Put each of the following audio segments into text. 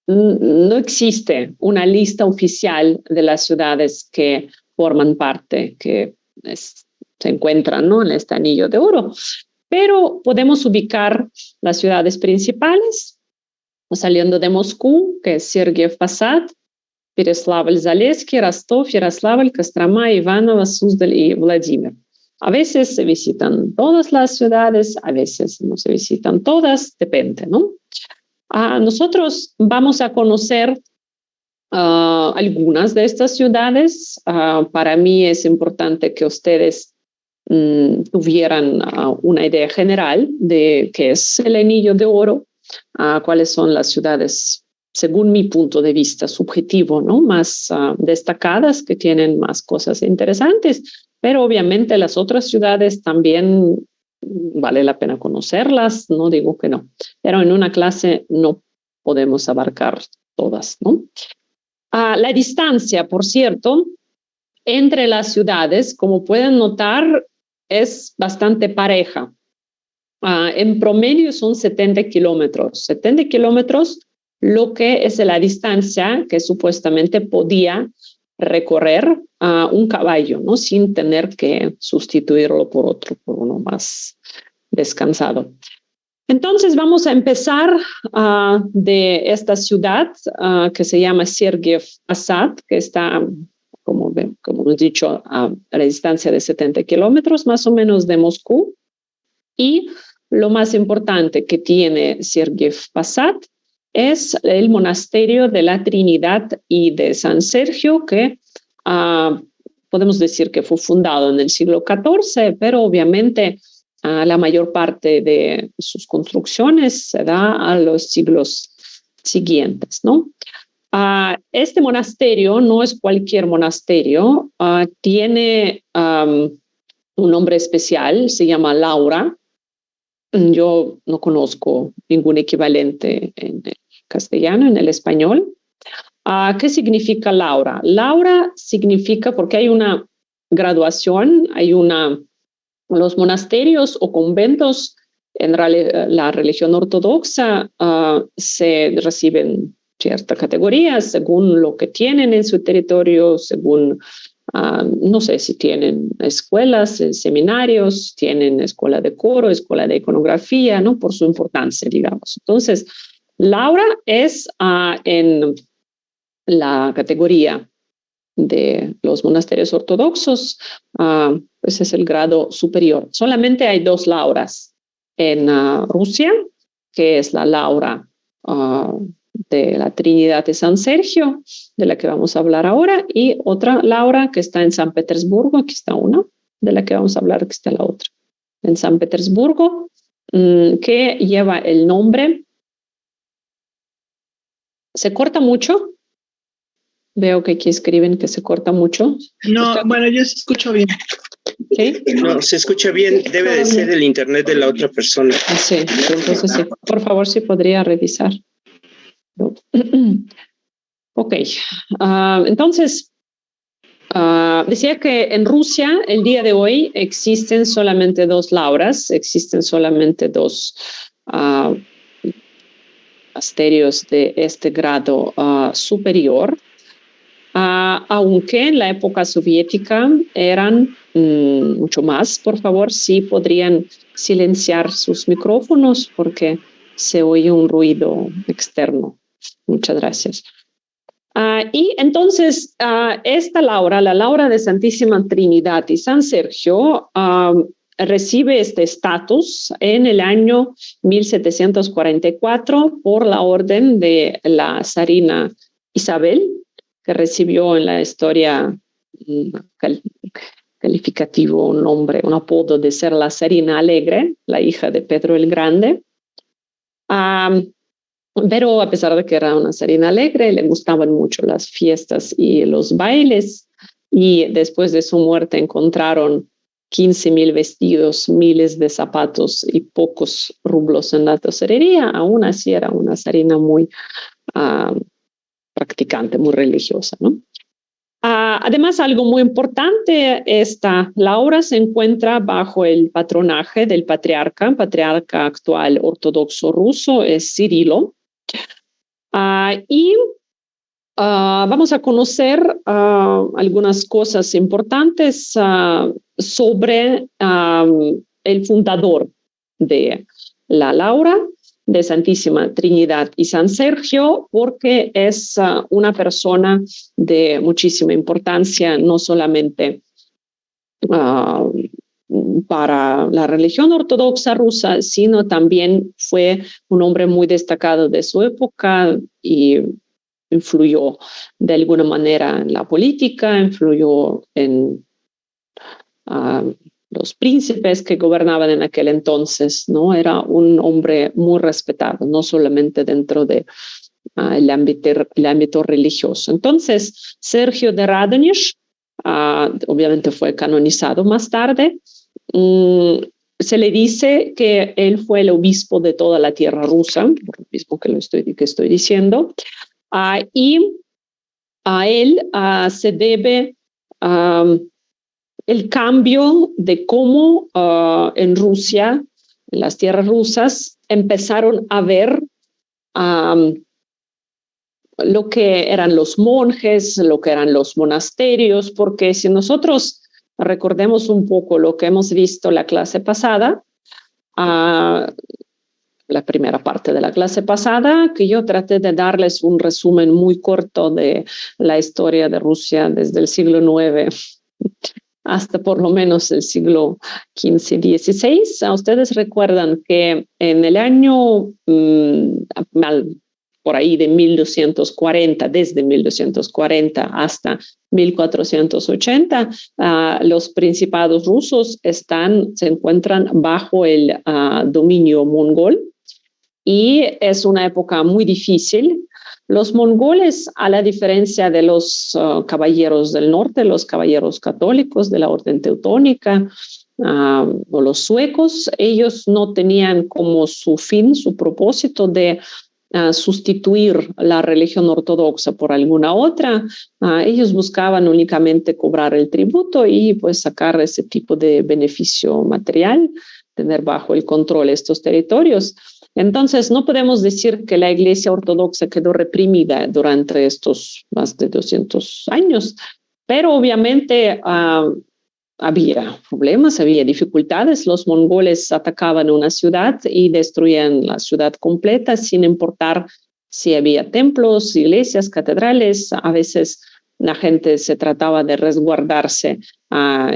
no existe una lista oficial de las ciudades que forman parte, que se encuentran, ¿no?, en este anillo de oro. Pero podemos ubicar las ciudades principales, saliendo de Moscú, que es Sergiev Posad, Переславль-Залесский, Rostov, Yaroslavl, Kostroma, Ivanovo, Suzdal y Vladimir. A veces se visitan todas las ciudades, a veces no se visitan todas, depende, ¿no? Nosotros vamos a conocer algunas de estas ciudades. Para mí es importante que ustedes tuvieran una idea general de qué es el anillo de oro, cuáles son las ciudades, según mi punto de vista subjetivo, ¿no?, más destacadas, que tienen más cosas interesantes, pero obviamente las otras ciudades también vale la pena conocerlas, no digo que no, pero en una clase no podemos abarcar todas, ¿no? La distancia, por cierto, entre las ciudades, como pueden notar, es bastante pareja. En promedio son 70 kilómetros. 70 kilómetros, lo que es la distancia que supuestamente podía recorrer un caballo, ¿no?, sin tener que sustituirlo por otro, por uno más descansado. Entonces vamos a empezar de esta ciudad que se llama Sergiev Posad, que está, como hemos dicho, a la distancia de 70 kilómetros más o menos de Moscú. Y lo más importante que tiene Sergiev Posad es el monasterio de la Trinidad y de San Sergio, que podemos decir que fue fundado en el siglo XIV, pero obviamente la mayor parte de sus construcciones se da a los siglos siguientes, ¿no? Este monasterio no es cualquier monasterio, tiene un nombre especial, se llama Laura. Yo no conozco ningún equivalente en el castellano, en el español. ¿Qué significa Laura? Laura significa, porque hay una graduación, los monasterios o conventos en la religión ortodoxa se reciben cierta categoría según lo que tienen en su territorio, según no sé si tienen escuelas, seminarios, tienen escuela de coro, escuela de iconografía, ¿no?, por su importancia, digamos. Entonces, Laura es en la categoría de los monasterios ortodoxos, pues es el grado superior. Solamente hay 2 Lauras en Rusia, que es la Laura de la Trinidad de San Sergio, de la que vamos a hablar ahora, y otra Laura que está en San Petersburgo. Aquí está una, de la que vamos a hablar, aquí está la otra. En San Petersburgo, que lleva el nombre. ¿Se corta mucho? Veo que aquí escriben que se corta mucho. No, bueno, yo se escucho bien. ¿Sí? No, se escucha bien. Debe de ser el internet de la otra persona. Sí, entonces sí. Por favor, si podría revisar. Ok. Entonces, decía que en Rusia, el día de hoy, existen solamente 2 Lauras, existen solamente 2 monasterios de este grado superior. Aunque en la época soviética eran mucho más. Por favor, sí podrían silenciar sus micrófonos porque se oye un ruido externo. Muchas gracias. Y entonces, esta Laura, la Laura de Santísima Trinidad y San Sergio, recibe este estatus en el año 1744 por la orden de la zarina Isabel, que recibió en la historia calificativo un nombre, un apodo de ser la zarina alegre, la hija de Pedro el Grande. Pero a pesar de que era una zarina alegre, le gustaban mucho las fiestas y los bailes, y después de su muerte encontraron 15,000 vestidos, miles de zapatos y pocos rublos en la tesorería. Aún así era una zarina muy practicante, muy religiosa, ¿no? Además, algo muy importante, esta Laura se encuentra bajo el patronaje del patriarca actual ortodoxo ruso, es Cirilo. Y vamos a conocer algunas cosas importantes sobre el fundador de la Laura, de Santísima Trinidad y San Sergio, porque es una persona de muchísima importancia, no solamente para la religión ortodoxa rusa, sino también fue un hombre muy destacado de su época y influyó de alguna manera en la política, influyó en los príncipes que gobernaban en aquel entonces, ¿no? Era un hombre muy respetado, no solamente dentro de el ámbito religioso. Entonces, Sergio de Radonjić, obviamente fue canonizado más tarde. Se le dice que él fue el obispo de toda la tierra rusa, por lo mismo que estoy diciendo, y a él se debe el cambio de cómo en Rusia, en las tierras rusas, empezaron a ver lo que eran los monjes, lo que eran los monasterios, porque si nosotros recordemos un poco lo que hemos visto la clase pasada, la primera parte de la clase pasada, que yo traté de darles un resumen muy corto de la historia de Rusia desde el siglo IX hasta por lo menos el siglo XV-XVI. Ustedes recuerdan que en el año por ahí de 1240, desde 1240 hasta 1480, los principados rusos se encuentran bajo el dominio mongol y es una época muy difícil. Los mongoles, a la diferencia de los caballeros del norte, los caballeros católicos de la orden teutónica o los suecos, ellos no tenían como su fin, su propósito de sustituir la religión ortodoxa por alguna otra. Ellos buscaban únicamente cobrar el tributo y pues sacar ese tipo de beneficio material, tener bajo el control estos territorios. Entonces, no podemos decir que la Iglesia ortodoxa quedó reprimida durante estos más de 200 años, pero obviamente había problemas, había dificultades. Los mongoles atacaban una ciudad y destruían la ciudad completa sin importar si había templos, iglesias, catedrales. A veces la gente se trataba de resguardarse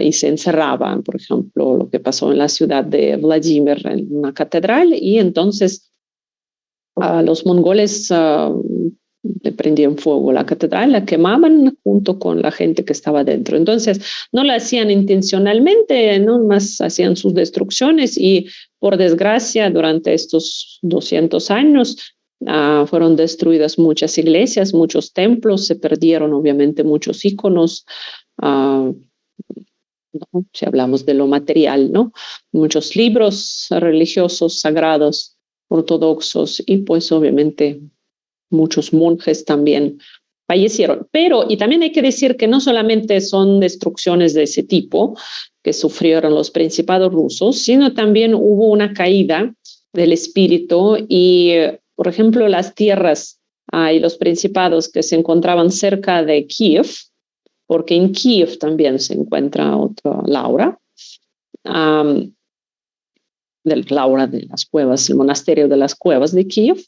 y se encerraba, por ejemplo, lo que pasó en la ciudad de Vladimir, en una catedral, y entonces los mongoles le prendían fuego a la catedral, la quemaban junto con la gente que estaba dentro. Entonces, no lo hacían intencionalmente, no más hacían sus destrucciones y, por desgracia, durante estos 200 años fueron destruidas muchas iglesias, muchos templos, se perdieron obviamente muchos íconos, ¿no? Si hablamos de lo material, ¿no? Muchos libros religiosos, sagrados, ortodoxos y pues obviamente muchos monjes también fallecieron. Pero, y también hay que decir que no solamente son destrucciones de ese tipo que sufrieron los principados rusos, sino también hubo una caída del espíritu y, por ejemplo, las tierras y los principados que se encontraban cerca de Kiev, porque en Kiev también se encuentra otra Laura, Laura de las Cuevas, el monasterio de las Cuevas de Kiev,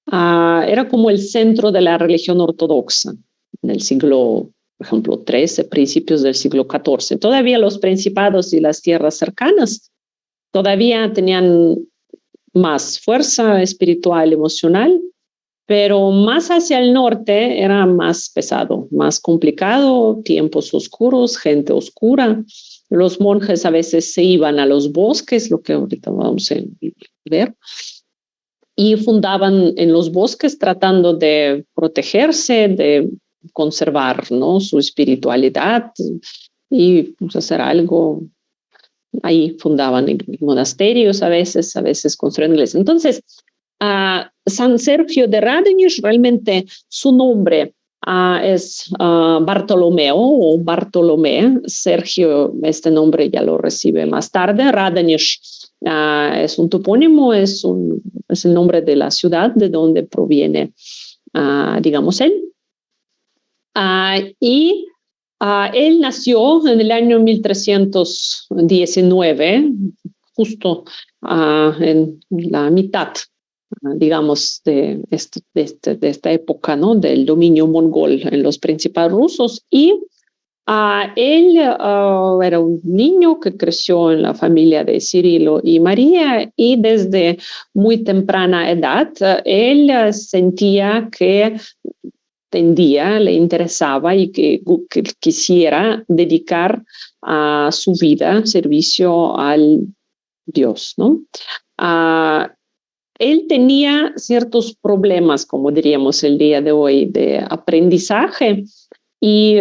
era como el centro de la religión ortodoxa en el siglo, por ejemplo, XIII, principios del siglo XIV. Todavía los principados y las tierras cercanas todavía tenían más fuerza espiritual, emocional, pero más hacia el norte era más pesado, más complicado, tiempos oscuros, gente oscura. Los monjes a veces se iban a los bosques, lo que ahorita vamos a ver, y fundaban en los bosques tratando de protegerse, de conservar, ¿no?, su espiritualidad y pues, hacer algo. Ahí fundaban monasterios a veces construían iglesias. Entonces, San Sergio de Radonjić, realmente su nombre es Bartolomeo o Bartolomé. Sergio, este nombre ya lo recibe más tarde. Radonjić es un topónimo, es el nombre de la ciudad de donde proviene digamos, él. Y él nació en el año 1319, justo en la mitad, digamos, de esta época, ¿no? Del dominio mongol en los principales rusos. Y él era un niño que creció en la familia de Cirilo y María, y desde muy temprana edad él sentía que le interesaba y que quisiera dedicar su vida servicio al Dios, ¿no? Él tenía ciertos problemas, como diríamos el día de hoy, de aprendizaje, y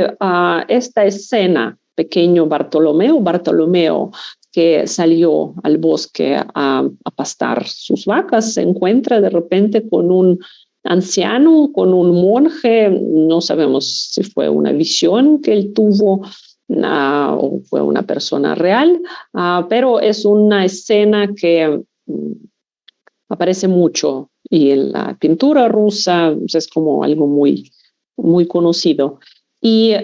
esta escena, pequeño Bartolomeo, que salió al bosque a pastar sus vacas, se encuentra de repente con un anciano, con un monje. No sabemos si fue una visión que él tuvo o fue una persona real, pero es una escena que aparece mucho, y en la pintura rusa es como algo muy, muy conocido. ¿Y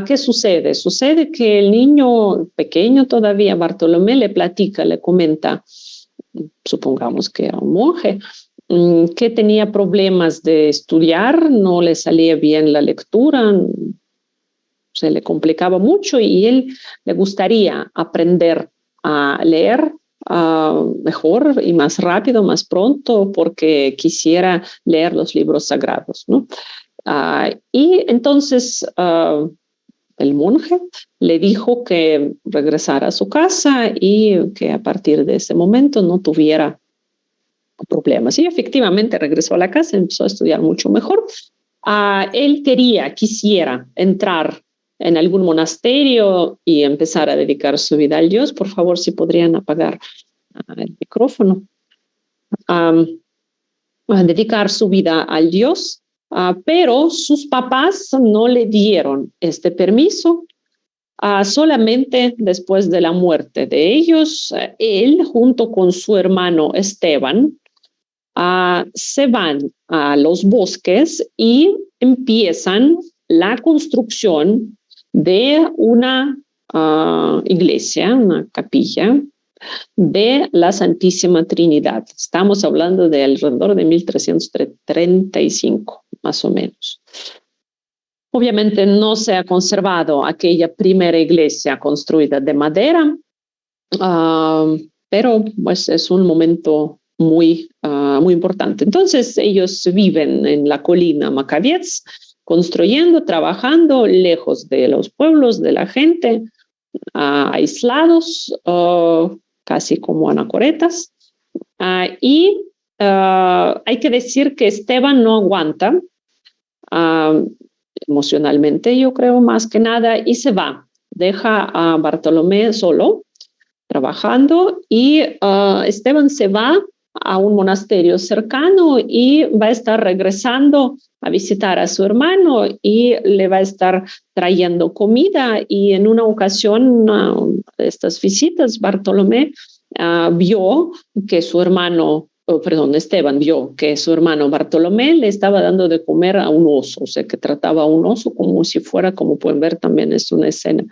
qué sucede? Sucede que el niño pequeño todavía, Bartolomé, le platica, le comenta, supongamos que era un monje, que tenía problemas de estudiar, no le salía bien la lectura, se le complicaba mucho, y él le gustaría aprender a leer mejor y más rápido, más pronto, porque quisiera leer los libros sagrados, ¿no? Y entonces el monje le dijo que regresara a su casa y que a partir de ese momento no tuviera problemas. Y efectivamente regresó a la casa, empezó a estudiar mucho mejor. Él quisiera entrar en algún monasterio y empezar a dedicar su vida al Dios. Por favor, si podrían apagar el micrófono. A dedicar su vida al Dios. Pero sus papás no le dieron este permiso. Solamente después de la muerte de ellos, él junto con su hermano Esteban se van a los bosques y empiezan la construcción de una iglesia, una capilla de la Santísima Trinidad. Estamos hablando de alrededor de 1335, más o menos. Obviamente no se ha conservado aquella primera iglesia construida de madera, pero pues es un momento muy importante. Entonces ellos viven en la colina Macavietz, construyendo, trabajando lejos de los pueblos, de la gente, aislados, casi como anacoretas. Y hay que decir que Esteban no aguanta emocionalmente, yo creo, más que nada, y se va. Deja a Bartolomé solo, trabajando, y Esteban se va a un monasterio cercano y va a estar regresando a visitar a su hermano y le va a estar trayendo comida. Y en una ocasión de estas visitas, Bartolomé vio que su hermano, Esteban vio que su hermano Bartolomé le estaba dando de comer a un oso, o sea, que trataba a un oso como si fuera, como pueden ver, también es una escena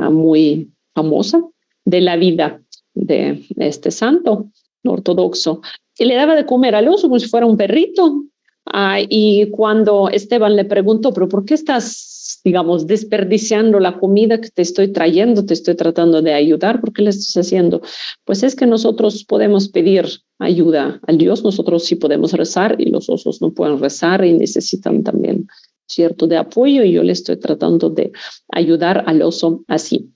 muy famosa de la vida de este santo ortodoxo. Y le daba de comer al oso como si fuera un perrito. Y cuando Esteban le preguntó, ¿pero por qué estás, digamos, desperdiciando la comida que te estoy trayendo? Te estoy tratando de ayudar. ¿Por qué le estás haciendo? Pues es que nosotros podemos pedir ayuda al Dios, nosotros sí podemos rezar y los osos no pueden rezar y necesitan también cierto de apoyo, y yo le estoy tratando de ayudar al oso así.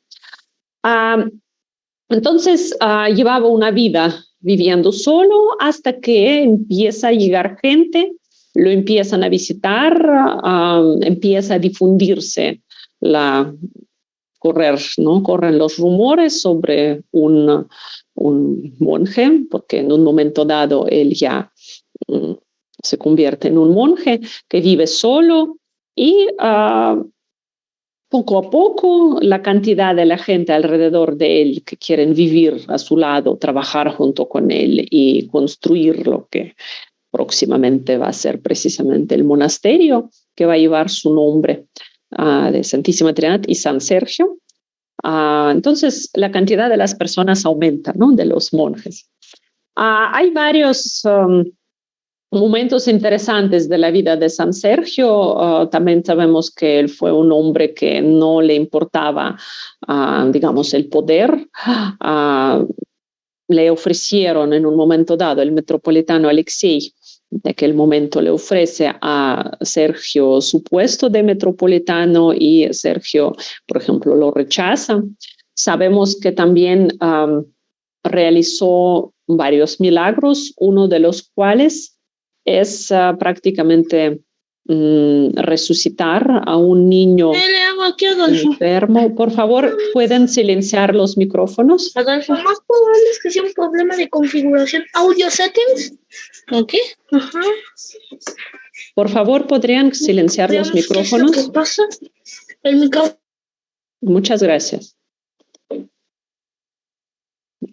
Entonces llevaba una vida viviendo solo hasta que empieza a llegar gente, lo empiezan a visitar, empieza a difundirse corren los rumores sobre un monje, porque en un momento dado él ya se convierte en un monje que vive solo, y poco a poco la cantidad de la gente alrededor de él que quieren vivir a su lado, trabajar junto con él y construir lo que próximamente va a ser precisamente el monasterio que va a llevar su nombre de Santísima Trinidad y San Sergio. Entonces, la cantidad de las personas aumenta, ¿no? De los monjes. Hay varios momentos interesantes de la vida de San Sergio. También sabemos que él fue un hombre que no le importaba, digamos, el poder. Le ofrecieron en un momento dado, el metropolitano Alexei, de aquel momento le ofrece a Sergio su puesto de metropolitano y Sergio, por ejemplo, lo rechaza. Sabemos que también realizó varios milagros, uno de los cuales es prácticamente resucitar a un niño enfermo. Por favor, ¿pueden silenciar los micrófonos? Adolfo, más probable es que sea un problema de configuración audio settings. ¿Ok? Ajá. Por favor, ¿podrían silenciar los micrófonos? ¿Qué pasa? El micrófono. Muchas gracias.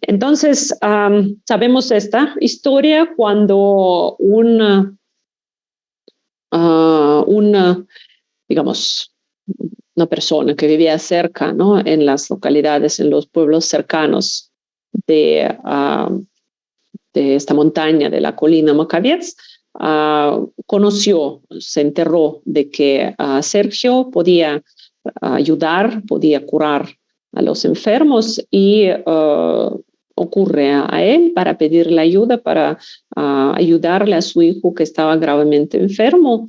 Entonces, sabemos esta historia cuando digamos, una persona que vivía cerca, ¿no? En las localidades, en los pueblos cercanos de esta montaña, de la colina Macabietz, conoció, se enteró de que Sergio podía ayudar, podía curar a los enfermos y ocurre a él para pedirle ayuda, para ayudarle a su hijo que estaba gravemente enfermo.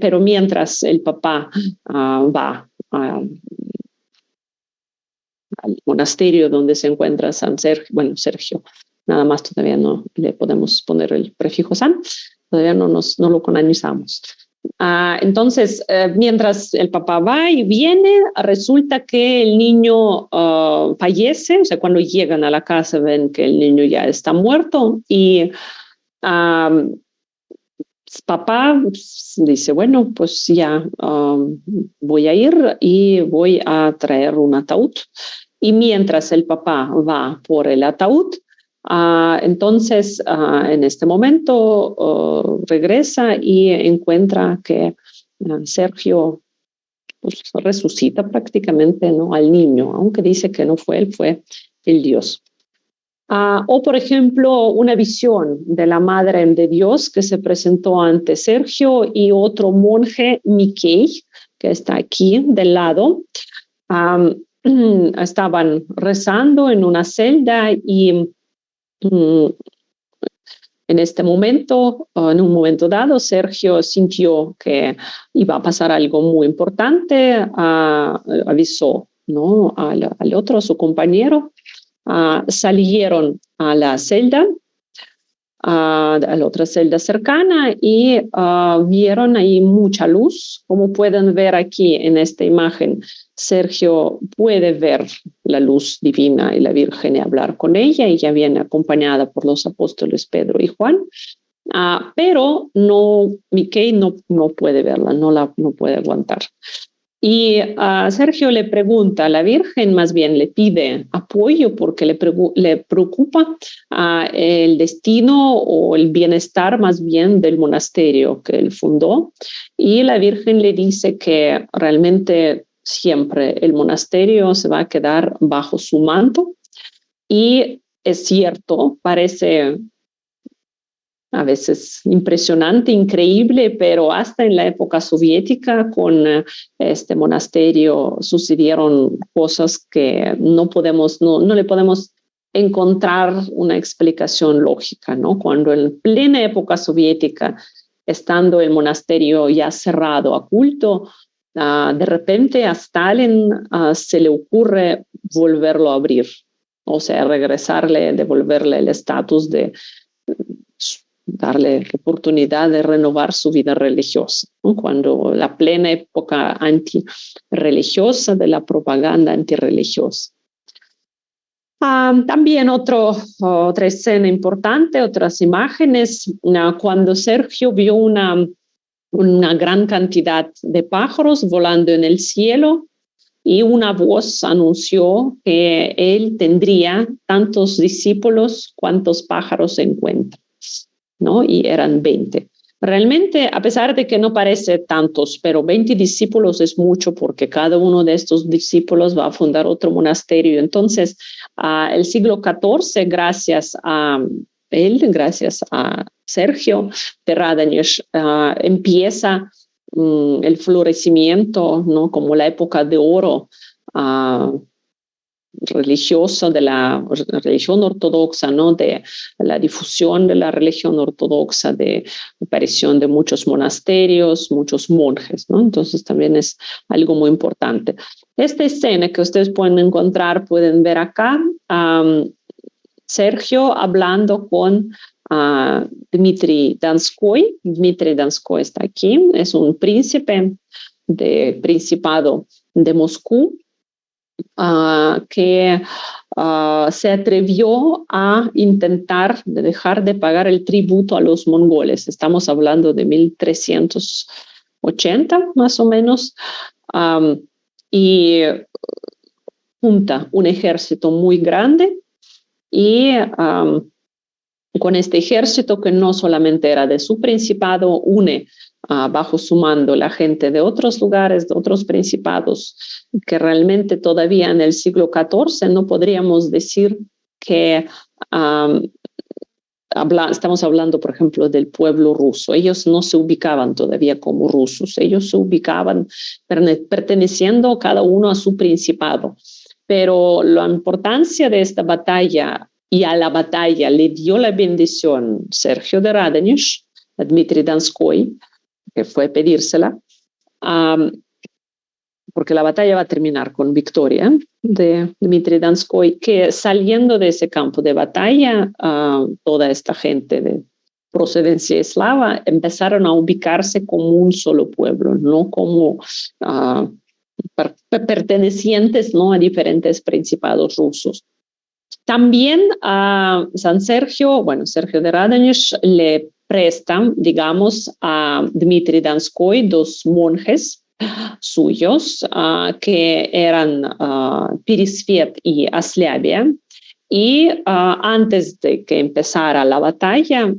Pero mientras el papá va al monasterio donde se encuentra San Sergio, bueno, Sergio, nada más todavía no le podemos poner el prefijo San, todavía no lo canonizamos. Entonces, mientras el papá va y viene, resulta que el niño fallece, o sea, cuando llegan a la casa ven que el niño ya está muerto y papá dice, bueno, pues ya voy a ir y voy a traer un ataúd. Y mientras el papá va por el ataúd, entonces en este momento regresa y encuentra que Sergio pues, resucita prácticamente, ¿no? Al niño, aunque dice que no fue él, fue el Dios. O, por ejemplo, una visión de la Madre de Dios que se presentó ante Sergio y otro monje, Miquei, que está aquí del lado. Estaban rezando en una celda y en este momento, en un momento dado, Sergio sintió que iba a pasar algo muy importante, avisó, ¿no? al otro, a su compañero. Salieron a la celda, a la otra celda cercana y vieron ahí mucha luz. Como pueden ver aquí en esta imagen, Sergio puede ver la luz divina y la Virgen y hablar con ella. Ella viene acompañada por los apóstoles Pedro y Juan, pero Miquei no puede verla, no puede aguantar. Y Sergio le pregunta a la Virgen, más bien le pide apoyo porque le preocupa el destino o el bienestar más bien del monasterio que él fundó. Y la Virgen le dice que realmente siempre el monasterio se va a quedar bajo su manto. Y es cierto, parece a veces impresionante, increíble, pero hasta en la época soviética con este monasterio sucedieron cosas que no le podemos encontrar una explicación lógica, ¿no? Cuando en plena época soviética, estando el monasterio ya cerrado a culto, de repente a Stalin se le ocurre volverlo a abrir, o sea, devolverle el estatus de darle oportunidad de renovar su vida religiosa, ¿no? Cuando la plena época antirreligiosa de la propaganda antirreligiosa. También otra escena importante, otras imágenes, cuando Sergio vio una gran cantidad de pájaros volando en el cielo y una voz anunció que él tendría tantos discípulos cuantos pájaros encuentra. ¿no? Y eran 20. Realmente, a pesar de que no parece tantos, pero 20 discípulos es mucho porque cada uno de estos discípulos va a fundar otro monasterio. Entonces, el siglo XIV, gracias a él, gracias a Sergio de Radonjić, empieza el florecimiento, ¿no? Como la época de oro religioso de la religión ortodoxa, ¿no? De la difusión de la religión ortodoxa, de aparición de muchos monasterios, muchos monjes, ¿no? Entonces también es algo muy importante. Esta escena que ustedes pueden encontrar, pueden ver acá, Sergio hablando con Dmitri Donskoy. Dmitri Donskoy está aquí, es un príncipe del Principado de Moscú, que se atrevió a intentar dejar de pagar el tributo a los mongoles. Estamos hablando de 1380 más o menos, y junta un ejército muy grande y con este ejército que no solamente era de su principado, une bajo su mando la gente de otros lugares, de otros principados, que realmente todavía en el siglo XIV no podríamos decir que estamos hablando, por ejemplo, del pueblo ruso. Ellos no se ubicaban todavía como rusos, ellos se ubicaban perteneciendo cada uno a su principado. Pero la importancia de esta batalla, y a la batalla le dio la bendición Sergio de Radonjić, a Dmitri Donskoy, que fue pedírsela, porque la batalla va a terminar con victoria de Dmitri Donskoy, que saliendo de ese campo de batalla, toda esta gente de procedencia eslava empezaron a ubicarse como un solo pueblo, no como pertenecientes, ¿no? A diferentes principados rusos. También a San Sergio, Sergio de Radonjić le presta, digamos, a Dmitri Donskoy 2 monjes suyos que eran Peresviet y Aslabia, y antes de que empezara la batalla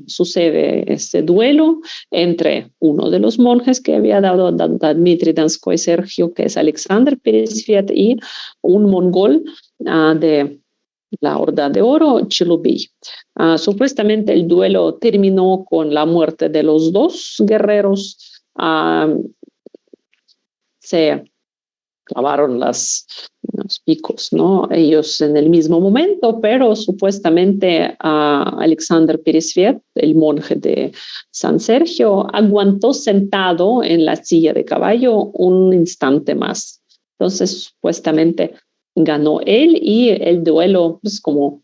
sucede este duelo entre uno de los monjes que había dado a Dmitri Donskoy Sergio, que es Alexander Peresviet, y un mongol de la Horda de Oro, Chilubi. Supuestamente el duelo terminó con la muerte de los 2 guerreros. Se clavaron los picos, ¿no? Ellos en el mismo momento, pero supuestamente Alexander Peresviet, el monje de San Sergio, aguantó sentado en la silla de caballo un instante más. Entonces, supuestamente ganó él, y el duelo es como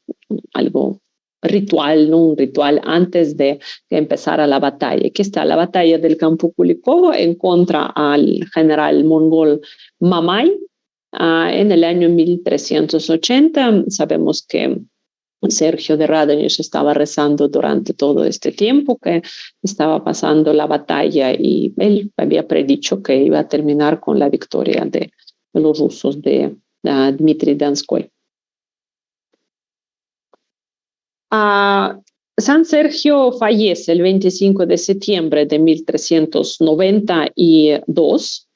algo ritual, ¿no? Un ritual antes de que empezara la batalla. Aquí está la batalla del campo Kulikovo en contra al general mongol Mamay en el año 1380. Sabemos que Sergio de Radonjić estaba rezando durante todo este tiempo que estaba pasando la batalla, y él había predicho que iba a terminar con la victoria de los rusos de Dmitri Donskoy. San Sergio fallece el 25 de septiembre de 1392,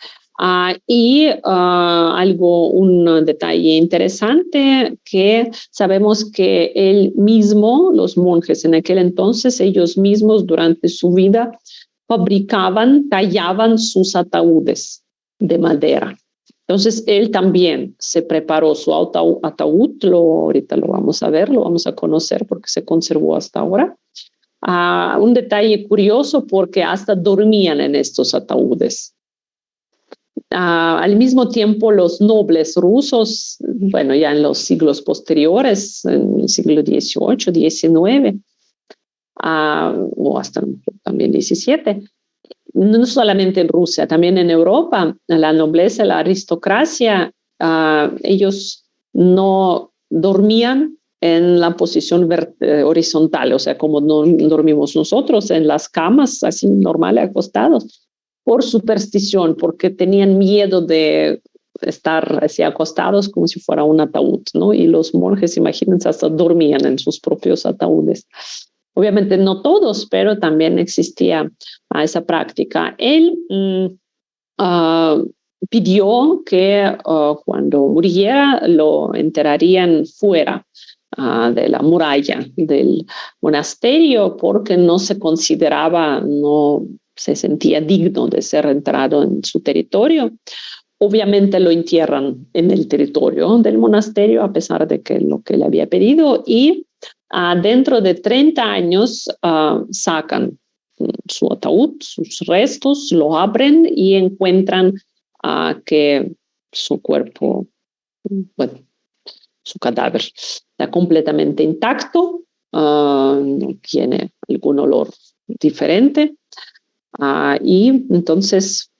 y un detalle interesante, que sabemos que él mismo, los monjes en aquel entonces, ellos mismos durante su vida tallaban sus ataúdes de madera. Entonces, él también se preparó su ataúd, ahorita lo vamos a ver, lo vamos a conocer porque se conservó hasta ahora. Un detalle curioso, porque hasta dormían en estos ataúdes. Al mismo tiempo, los nobles rusos, ya en los siglos posteriores, en el siglo XVIII, XIX, o hasta también XVII, no solamente en Rusia, también en Europa, la nobleza, la aristocracia, ellos no dormían en la posición horizontal, o sea, como no dormimos nosotros en las camas, así normales, acostados, por superstición, porque tenían miedo de estar así acostados como si fuera un ataúd, ¿no? Y los monjes, imagínense, hasta dormían en sus propios ataúdes. Obviamente no todos, pero también existía esa práctica. Él pidió que cuando muriera lo enterrarían fuera de la muralla del monasterio porque no se consideraba, no se sentía digno de ser enterrado en su territorio. Obviamente lo entierran en el territorio del monasterio a pesar de que lo que le había pedido y dentro de 30 años sacan su ataúd, sus restos, lo abren y encuentran que su cuerpo, bueno, su cadáver está completamente intacto, no tiene algún olor diferente y entonces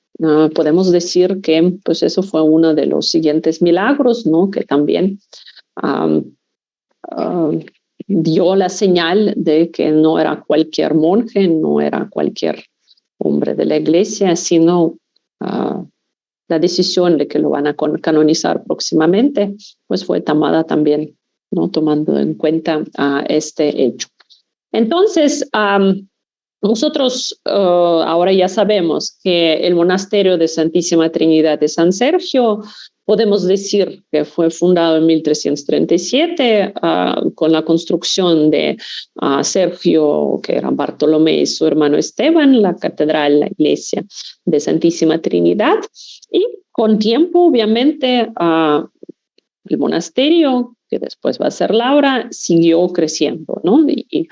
podemos decir que pues eso fue uno de los siguientes milagros, ¿no? Que también dio la señal de que no era cualquier monje, no era cualquier hombre de la iglesia, sino la decisión de que lo van a canonizar próximamente, pues fue tomada también, ¿no? Tomando en cuenta este hecho. Entonces, nosotros ahora ya sabemos que el monasterio de Santísima Trinidad de San Sergio, podemos decir que fue fundado en 1337 con la construcción de Sergio, que era Bartolomé, y su hermano Esteban, la catedral, la iglesia de Santísima Trinidad. Y con tiempo, obviamente, el monasterio, que después va a ser Laura, siguió creciendo, ¿no? Y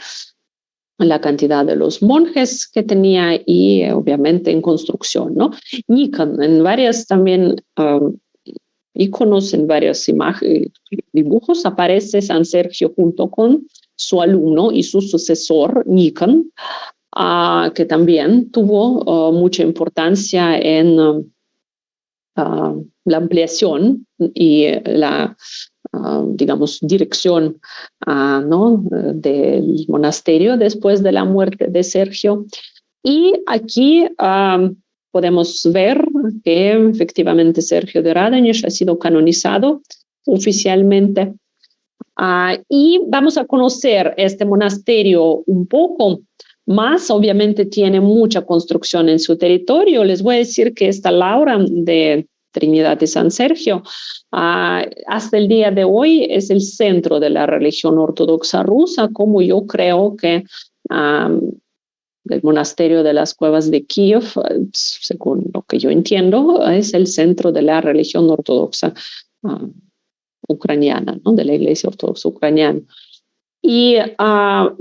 la cantidad de los monjes que tenía y obviamente en construcción, ¿no? Nikon, en varias también iconos, en varias imágenes, dibujos, aparece San Sergio junto con su alumno y su sucesor, Nikon, que también tuvo mucha importancia en la ampliación y la digamos, dirección ¿no? del monasterio después de la muerte de Sergio. Y aquí podemos ver que efectivamente Sergio de Radonjić ha sido canonizado oficialmente. Y vamos a conocer este monasterio un poco más. Obviamente tiene mucha construcción en su territorio. Les voy a decir que esta Laura de Trinidad de San Sergio, hasta el día de hoy es el centro de la religión ortodoxa rusa, como yo creo que el monasterio de las Cuevas de Kiev, según lo que yo entiendo, es el centro de la religión ortodoxa ucraniana, ¿no? De la iglesia ortodoxa ucraniana. Y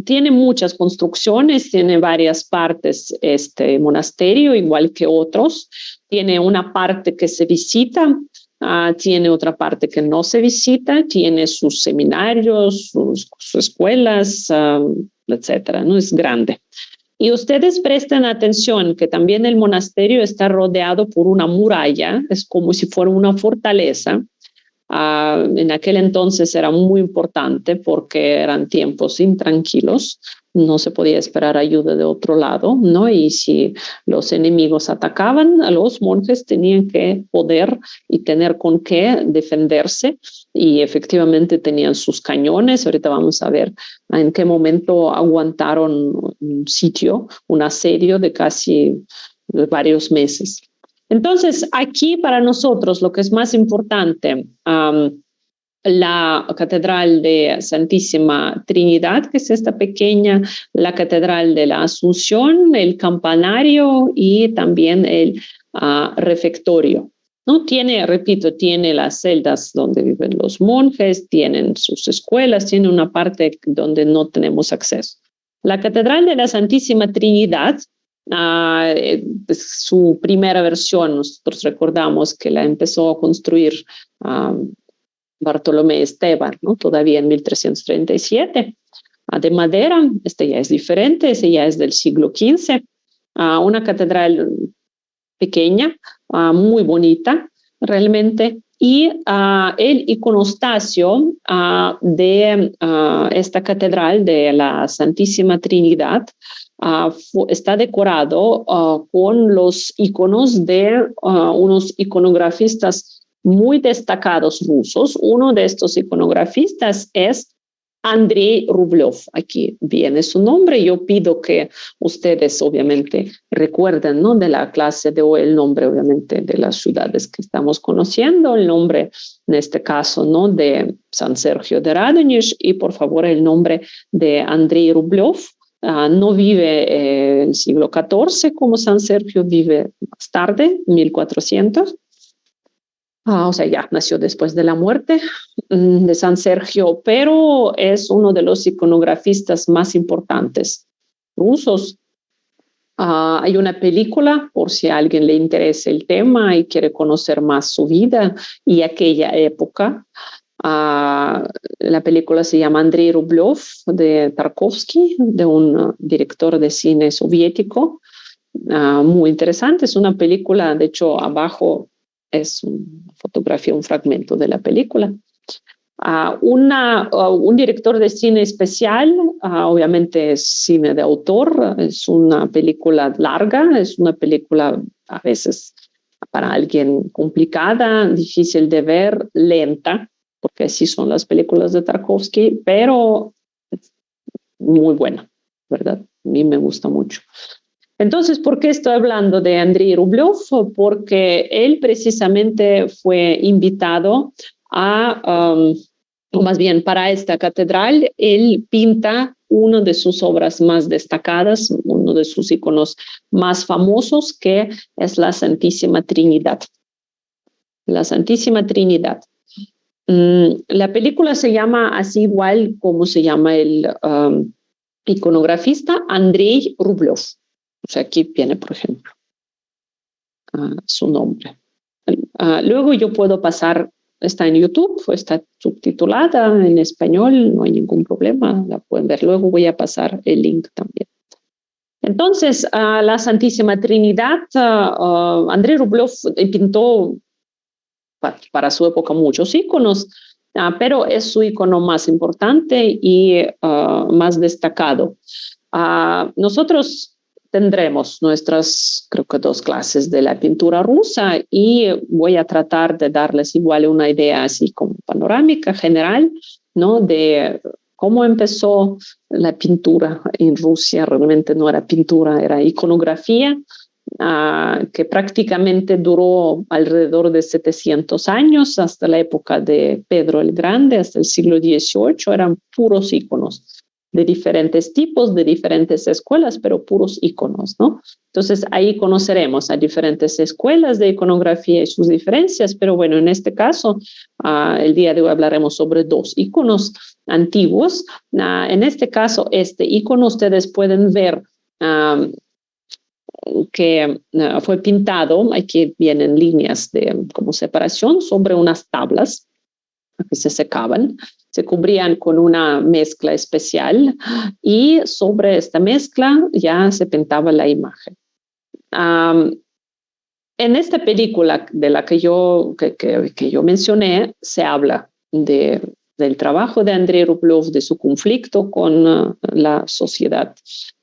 tiene muchas construcciones, tiene varias partes este monasterio, igual que otros. Tiene una parte que se visita, tiene otra parte que no se visita, tiene sus seminarios, sus escuelas, etcétera, ¿no? Es grande. Y ustedes presten atención que también el monasterio está rodeado por una muralla, es como si fuera una fortaleza. En aquel entonces era muy importante porque eran tiempos intranquilos, no se podía esperar ayuda de otro lado, ¿no? Y si los enemigos atacaban, a los monjes tenían que poder y tener con qué defenderse y efectivamente tenían sus cañones. Ahorita vamos a ver en qué momento aguantaron un sitio, un asedio de casi varios meses. Entonces, aquí para nosotros lo que es más importante, la Catedral de Santísima Trinidad, que es esta pequeña, la Catedral de la Asunción, el campanario y también el refectorio. ¿No? Tiene, repito, tiene las celdas donde viven los monjes, tienen sus escuelas, tiene una parte donde no tenemos acceso. La Catedral de la Santísima Trinidad, su primera versión, nosotros recordamos que la empezó a construir Bartolomé Esteban, ¿no? Todavía en 1337, de madera. Este ya es diferente, ese ya es del siglo XV, una catedral pequeña, muy bonita realmente, y el iconostasio de esta catedral de la Santísima Trinidad está decorado con los iconos de unos iconografistas muy destacados rusos. Uno de estos iconografistas es Andrei Rublev, aquí viene su nombre. Yo pido que ustedes obviamente recuerden, ¿no?, de la clase de hoy el nombre obviamente de las ciudades que estamos conociendo, el nombre en este caso, ¿no?, de San Sergio de Radonjić y por favor el nombre de Andrei Rublev. No vive el siglo XIV como San Sergio, vive más tarde, 1400. O sea, ya nació después de la muerte de San Sergio, pero es uno de los iconografistas más importantes rusos. Hay una película, por si a alguien le interesa el tema y quiere conocer más su vida y aquella época. La película se llama Andrei Rublev, de Tarkovsky, de un director de cine soviético. Muy interesante, es una película, de hecho, abajo es una fotografía, un fragmento de la película. Un director de cine especial, obviamente es cine de autor, es una película larga, es una película a veces para alguien complicada, difícil de ver, lenta, porque así son las películas de Tarkovsky, pero muy buena, ¿verdad? A mí me gusta mucho. Entonces, ¿por qué estoy hablando de Andrei Rublev? Porque él precisamente fue invitado o más bien para esta catedral, él pinta una de sus obras más destacadas, uno de sus iconos más famosos, que es la Santísima Trinidad. La Santísima Trinidad. La película se llama así igual como se llama el iconografista, Andrei Rublev. O sea, aquí viene, por ejemplo, su nombre. Luego yo puedo pasar, está en YouTube, está subtitulada en español, no hay ningún problema, la pueden ver. Luego voy a pasar el link también. Entonces, la Santísima Trinidad, Andrei Rublev pintó para su época muchos íconos, pero es su icono más importante y más destacado. Nosotros tendremos nuestras, creo que 2 clases de la pintura rusa y voy a tratar de darles igual una idea así como panorámica general, ¿no?, de cómo empezó la pintura en Rusia. Realmente no era pintura, era iconografía, que prácticamente duró alrededor de 700 años, hasta la época de Pedro el Grande, hasta el siglo XVIII, eran puros iconos de diferentes tipos, de diferentes escuelas, pero puros iconos, ¿no? Entonces ahí conoceremos a diferentes escuelas de iconografía y sus diferencias, pero bueno, en este caso, el día de hoy hablaremos sobre 2 iconos antiguos. En este caso, este icono ustedes pueden ver que fue pintado, aquí vienen líneas de como separación sobre unas tablas que se secaban, se cubrían con una mezcla especial y sobre esta mezcla ya se pintaba la imagen. En esta película de la que yo mencioné, se habla del trabajo de Andrei Rublev, de su conflicto con la sociedad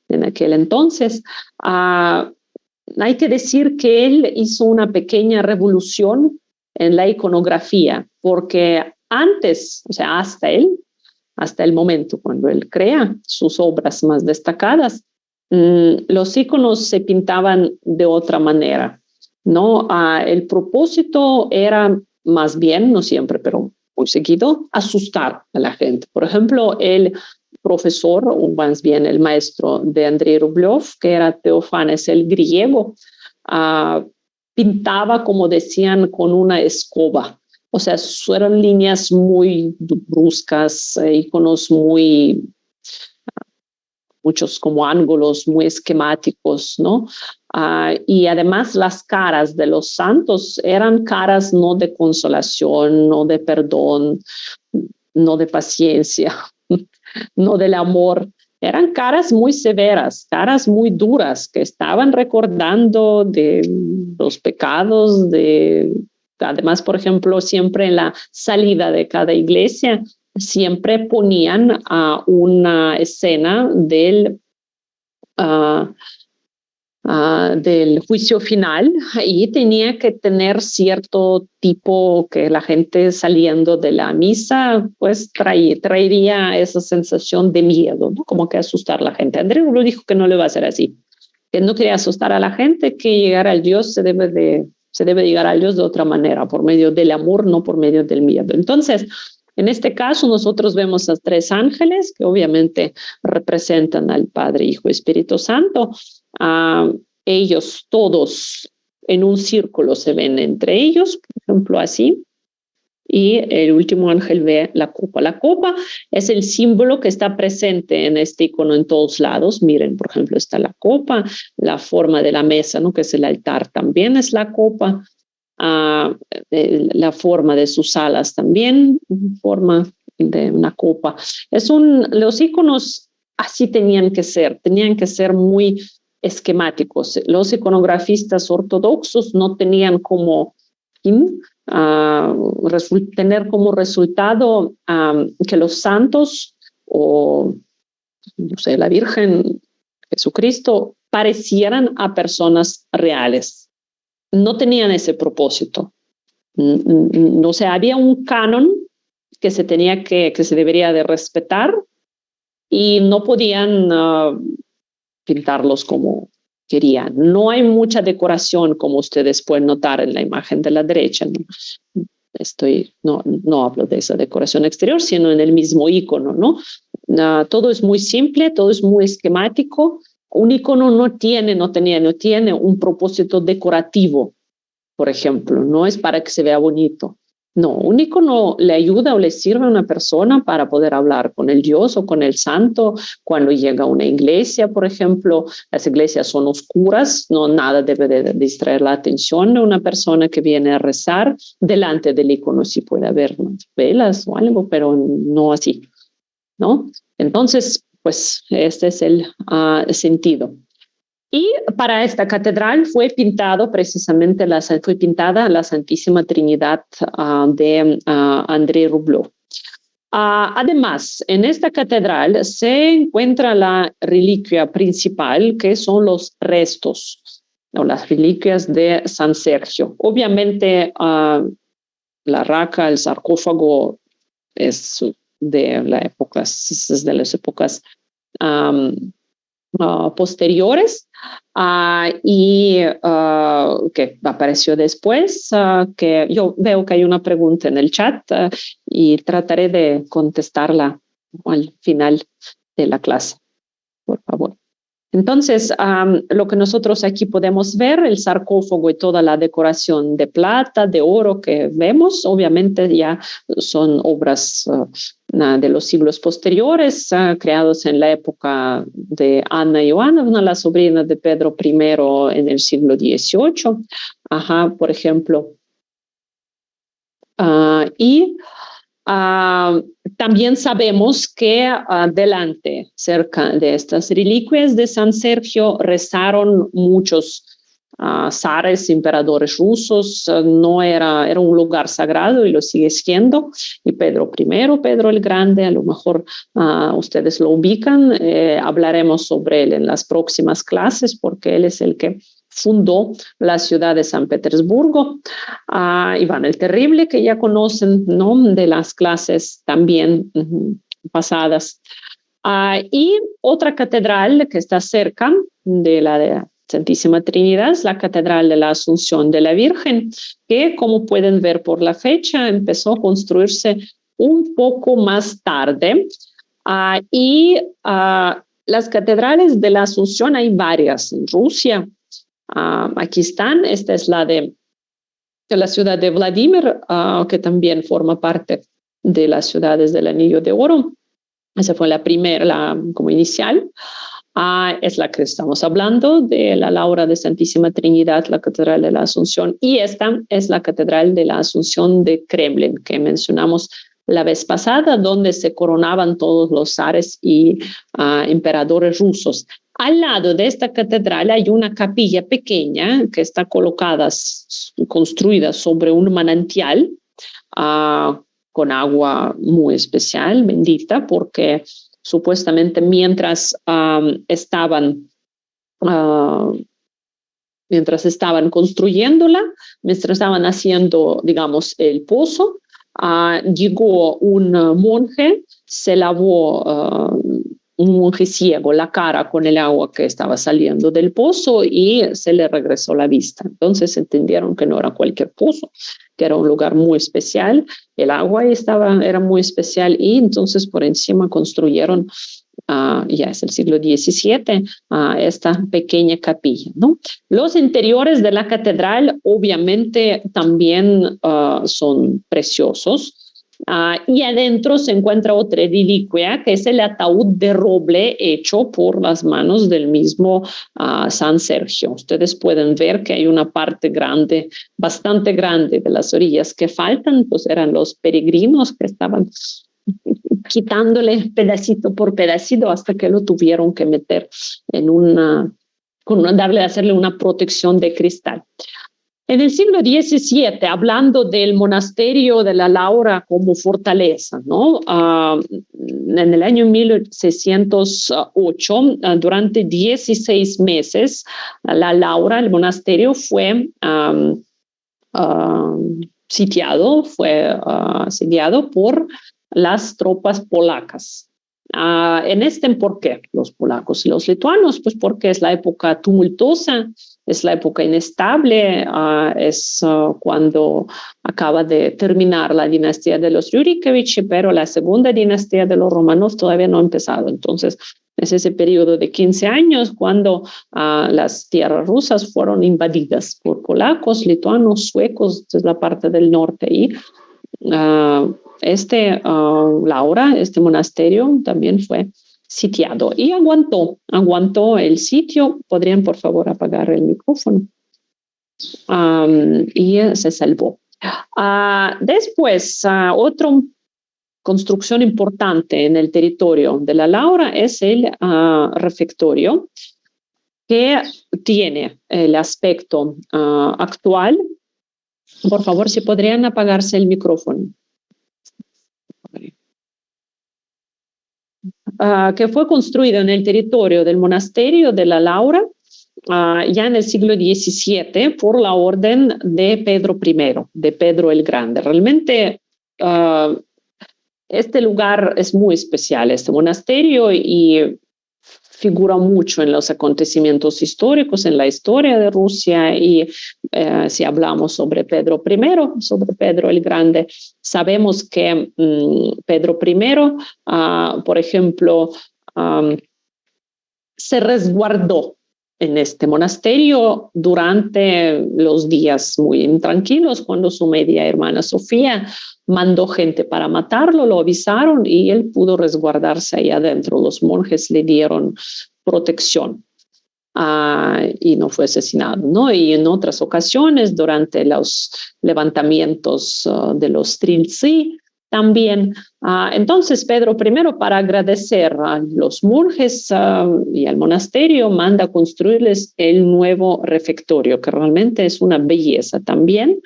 en aquel entonces. Hay que decir que él hizo una pequeña revolución en la iconografía, porque antes, o sea, hasta el momento cuando él crea sus obras más destacadas, los iconos se pintaban de otra manera, ¿no? El propósito era más bien, no siempre, pero muy seguido, asustar a la gente. Por ejemplo, el profesor, o más bien el maestro de Andrei Rublev, que era Teófanes el griego, pintaba, como decían, con una escoba. O sea, eran líneas muy bruscas, iconos muchos como ángulos muy esquemáticos, ¿no? Y además las caras de los santos eran caras no de consolación, no de perdón, no de paciencia, no del amor. Eran caras muy severas, caras muy duras, que estaban recordando de los pecados, además, por ejemplo, siempre en la salida de cada iglesia, siempre ponían una escena del del juicio final, y tenía que tener cierto tipo que la gente saliendo de la misa pues traería esa sensación de miedo, ¿no? Como que asustar a la gente. André Rublev dijo que no le va a hacer así, que no quería asustar a la gente, que llegar al Dios se debe llegar al Dios de otra manera, por medio del amor, no por medio del miedo. Entonces, en este caso, nosotros vemos a 3 ángeles que obviamente representan al Padre, Hijo y Espíritu Santo. Ellos todos en un círculo se ven entre ellos, por ejemplo, así. Y el último ángel ve la copa. La copa es el símbolo que está presente en este icono en todos lados. Miren, por ejemplo, está la copa, la forma de la mesa, ¿no? Que es el altar, también es la copa. La forma de sus alas también, forma de una copa. Los iconos así tenían que ser muy esquemáticos. Los iconografistas ortodoxos no tenían como fin tener como resultado que los santos o no sé, la Virgen, Jesucristo, parecieran a personas reales. No tenían ese propósito. No sé, había un canon que se debería de respetar y no podían pintarlos como querían. No hay mucha decoración, como ustedes pueden notar en la imagen de la derecha. No hablo de esa decoración exterior, sino en el mismo icono, ¿no? Todo es muy simple, todo es muy esquemático. Un icono no tiene un propósito decorativo, por ejemplo, no es para que se vea bonito. No, un icono le ayuda o le sirve a una persona para poder hablar con el Dios o con el santo. Cuando llega a una iglesia, por ejemplo, las iglesias son oscuras, no nada debe de distraer la atención de una persona que viene a rezar. Delante del icono sí puede haber velas o algo, pero no así, ¿no? Entonces, pues este es el sentido. Y para esta catedral fue pintada la Santísima Trinidad de Andrei Rublev. Además, en esta catedral se encuentra la reliquia principal, que son los restos, o las reliquias de San Sergio. Obviamente, la raca, el sarcófago, es de las épocas posteriores que apareció después, que yo veo que hay una pregunta en el chat y trataré de contestarla al final de la clase, por favor. Entonces, lo que nosotros aquí podemos ver, el sarcófago y toda la decoración de plata, de oro que vemos, obviamente ya son obras de los siglos posteriores, creados en la época de Ana Ioannovna, la sobrina de Pedro I en el siglo XVIII, por ejemplo. También sabemos que cerca de estas reliquias de San Sergio, rezaron muchos zares, emperadores rusos. No era un lugar sagrado y lo sigue siendo. Y Pedro el Grande, a lo mejor ustedes lo ubican. Hablaremos sobre él en las próximas clases porque él es el que fundó la ciudad de San Petersburgo. Iván el Terrible, que ya conocen, ¿no? De las clases también pasadas. Y otra catedral que está cerca de la Santísima Trinidad es la Catedral de la Asunción de la Virgen, que, como pueden ver por la fecha, empezó a construirse un poco más tarde. Las catedrales de la Asunción hay varias en Rusia. Aquí están. Esta es la de la ciudad de Vladimir, que también forma parte de las ciudades del Anillo de Oro. Esa fue la primera, como inicial. Es la que estamos hablando, de la Laura de Santísima Trinidad, la Catedral de la Asunción. Y esta es la Catedral de la Asunción de Kremlin, que mencionamos la vez pasada, donde se coronaban todos los zares y emperadores rusos. Al lado de esta catedral hay una capilla pequeña que está construida sobre un manantial con agua muy especial, bendita, porque supuestamente mientras estaban mientras estaban construyéndola, mientras estaban haciendo, digamos, el pozo, llegó un monje, se lavó un monje ciego la cara con el agua que estaba saliendo del pozo y se le regresó la vista. Entonces entendieron que no era cualquier pozo, que era un lugar muy especial, el agua era muy especial y entonces por encima construyeron, ya es el siglo XVII, esta pequeña capilla, ¿no? Los interiores de la catedral obviamente también son preciosos. Y adentro se encuentra otra reliquia, que es el ataúd de roble hecho por las manos del mismo San Sergio. Ustedes pueden ver que hay una parte grande, bastante grande de las orillas que faltan, pues eran los peregrinos que estaban quitándole pedacito por pedacito hasta que lo tuvieron que meter en hacerle una protección de cristal. En el siglo XVII, hablando del monasterio de la Laura como fortaleza, ¿no? En el año 1608, durante 16 meses, la Laura, el monasterio, fue sitiado por las tropas polacas. ¿Por qué los polacos y los lituanos? Pues porque es la época tumultuosa, es la época inestable, es cuando acaba de terminar la dinastía de los Rurikevich, pero la segunda dinastía de los Romanov todavía no ha empezado. Entonces, es ese periodo de 15 años cuando las tierras rusas fueron invadidas por polacos, lituanos, suecos, es la parte del norte. Y Laura, este monasterio también fue sitiado y aguantó el sitio. ¿Podrían por favor apagar el micrófono? Y se salvó. Después, otra construcción importante en el territorio de la Laura es el refectorio, que tiene el aspecto actual. Por favor, si podrían apagarse el micrófono. Que fue construido en el territorio del monasterio de la Laura ya en el siglo XVII por la orden de Pedro I, de Pedro el Grande. Realmente este lugar es muy especial, este monasterio, y figura mucho en los acontecimientos históricos, en la historia de Rusia. Y si hablamos sobre Pedro I, sobre Pedro el Grande, sabemos que Pedro I, por ejemplo, se resguardó en este monasterio durante los días muy intranquilos, cuando su media hermana Sofía mandó gente para matarlo, lo avisaron y él pudo resguardarse ahí adentro. Los monjes le dieron protección y no fue asesinado, ¿no? Y en otras ocasiones, durante los levantamientos de los Striltsi, también. Entonces, Pedro I, para agradecer a los monjes y al monasterio, manda construirles el nuevo refectorio, que realmente es una belleza también.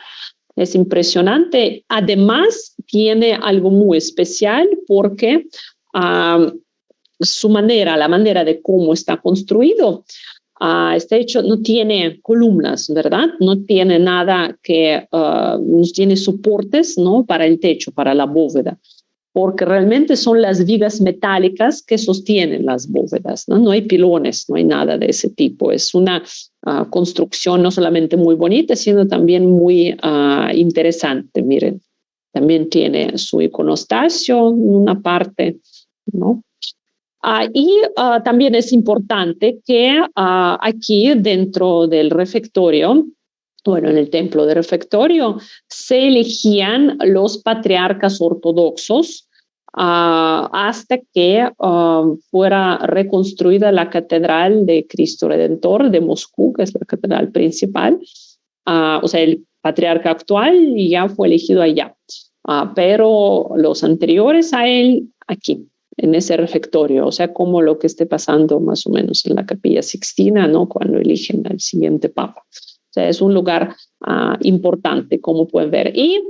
Es impresionante. Además, tiene algo muy especial porque la manera de cómo está construido, está hecho, no tiene columnas, ¿verdad? No tiene nada no tiene soportes, ¿no? Para el techo, para la bóveda, porque realmente son las vigas metálicas que sostienen las bóvedas, ¿no? No hay pilones, no hay nada de ese tipo. Es una construcción no solamente muy bonita, sino también muy interesante. Miren, también tiene su iconostasio en una parte, ¿no? También es importante que aquí dentro del refectorio, en el templo del refectorio, se elegían los patriarcas ortodoxos hasta que fuera reconstruida la Catedral de Cristo Redentor de Moscú, que es la catedral principal. El patriarca actual ya fue elegido allá, pero los anteriores a él aquí, en ese refectorio, como lo que esté pasando más o menos en la Capilla Sixtina, ¿no? Cuando eligen al siguiente papa. Es un lugar importante, como pueden ver. Y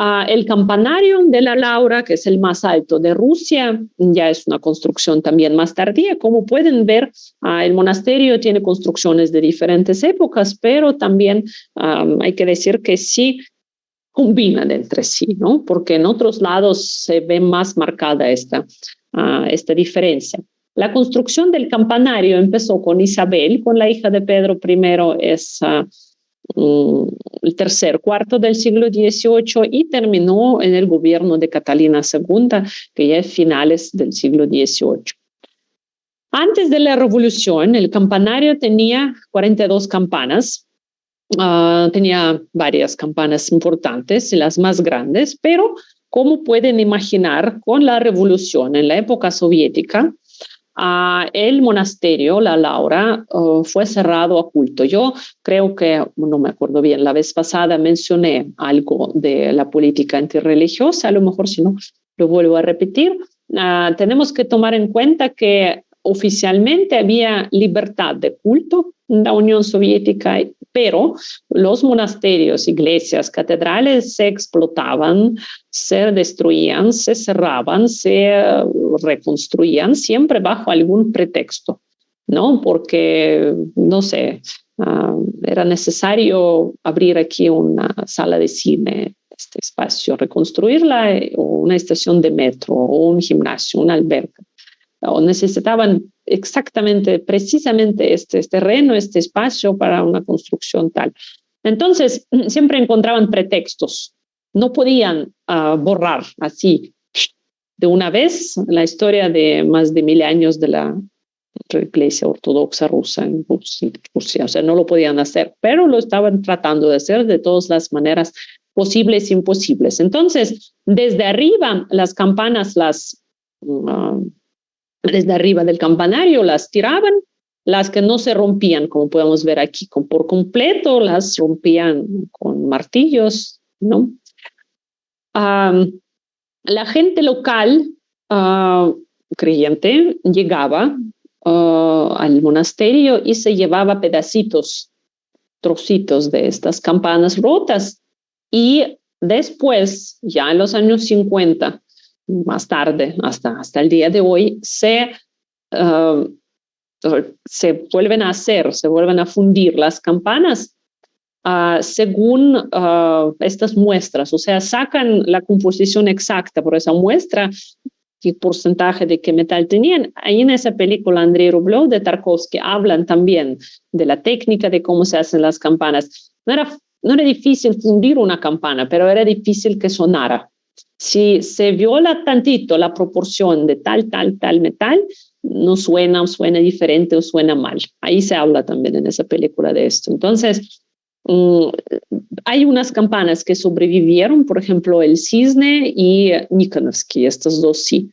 El campanario de la Laura, que es el más alto de Rusia, ya es una construcción también más tardía. Como pueden ver, el monasterio tiene construcciones de diferentes épocas, pero también hay que decir que sí combinan entre sí, ¿no? Porque en otros lados se ve más marcada esta diferencia. La construcción del campanario empezó con Isabel, con la hija de Pedro I, es el cuarto del siglo XVIII, y terminó en el gobierno de Catalina II, que ya es finales del siglo XVIII. Antes de la revolución, el campanario tenía 42 campanas, tenía varias campanas importantes, las más grandes, pero como pueden imaginar, con la revolución en la época soviética, el monasterio, la Laura, fue cerrado a culto. Yo creo que, no me acuerdo bien, la vez pasada mencioné algo de la política antirreligiosa, a lo mejor si no lo vuelvo a repetir. Tenemos que tomar en cuenta que oficialmente había libertad de culto en la Unión Soviética, pero los monasterios, iglesias, catedrales se explotaban, se destruían, se cerraban, se reconstruían, siempre bajo algún pretexto, ¿no? Porque, no sé, era necesario abrir aquí una sala de cine, este espacio, reconstruirla, o una estación de metro, o un gimnasio, una alberca. O necesitaban precisamente este terreno, este espacio para una construcción tal. Entonces, siempre encontraban pretextos. No podían borrar así de una vez la historia de más de 1000 años de la Iglesia Ortodoxa rusa en Rusia. O sea, no lo podían hacer, pero lo estaban tratando de hacer de todas las maneras posibles e imposibles. Entonces, desde arriba, las campanas desde arriba del campanario las tiraban, las que no se rompían, como podemos ver aquí, por completo, las rompían con martillos, ¿no? La gente local creyente llegaba al monasterio y se llevaba trocitos de estas campanas rotas, y después, ya en los años 50, más tarde, hasta el día de hoy, se vuelven a fundir las campanas según estas muestras, o sea, sacan la composición exacta por esa muestra, qué porcentaje de qué metal tenían. Ahí en esa película, Andrei Rublev de Tarkovsky, hablan también de la técnica de cómo se hacen las campanas. No era difícil fundir una campana, pero era difícil que sonara. Si se viola tantito la proporción de tal metal, no suena diferente o suena mal. Ahí se habla también en esa película de esto. Entonces, hay unas campanas que sobrevivieron, por ejemplo, el Cisne y Nikhonovsky, estas dos sí.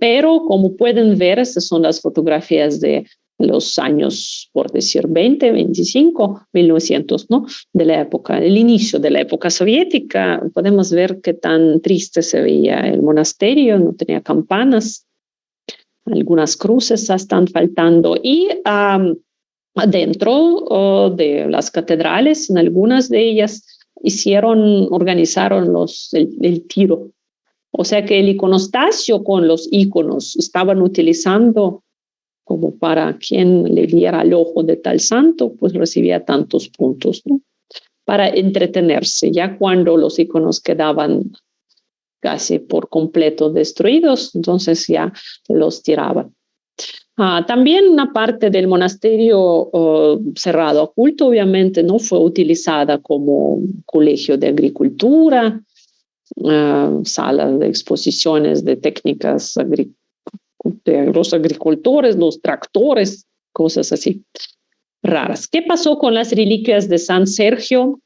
Pero como pueden ver, estas son las fotografías de los años, por decir, 20, 25, 1900, ¿no? De la época, el inicio de la época soviética. Podemos ver qué tan triste se veía el monasterio, no tenía campanas, algunas cruces están faltando, y adentro de las catedrales, en algunas de ellas, organizaron el tiro. O sea que el iconostasio con los iconos estaban utilizando como para quien le diera el ojo de tal santo, pues recibía tantos puntos, ¿no? Para entretenerse. Ya cuando los iconos quedaban casi por completo destruidos, entonces ya los tiraban. También una parte del monasterio cerrado a culto, obviamente, no fue utilizada como colegio de agricultura, sala de exposiciones de técnicas de los agricultores, los tractores, cosas así raras. ¿Qué pasó con las reliquias de San Sergio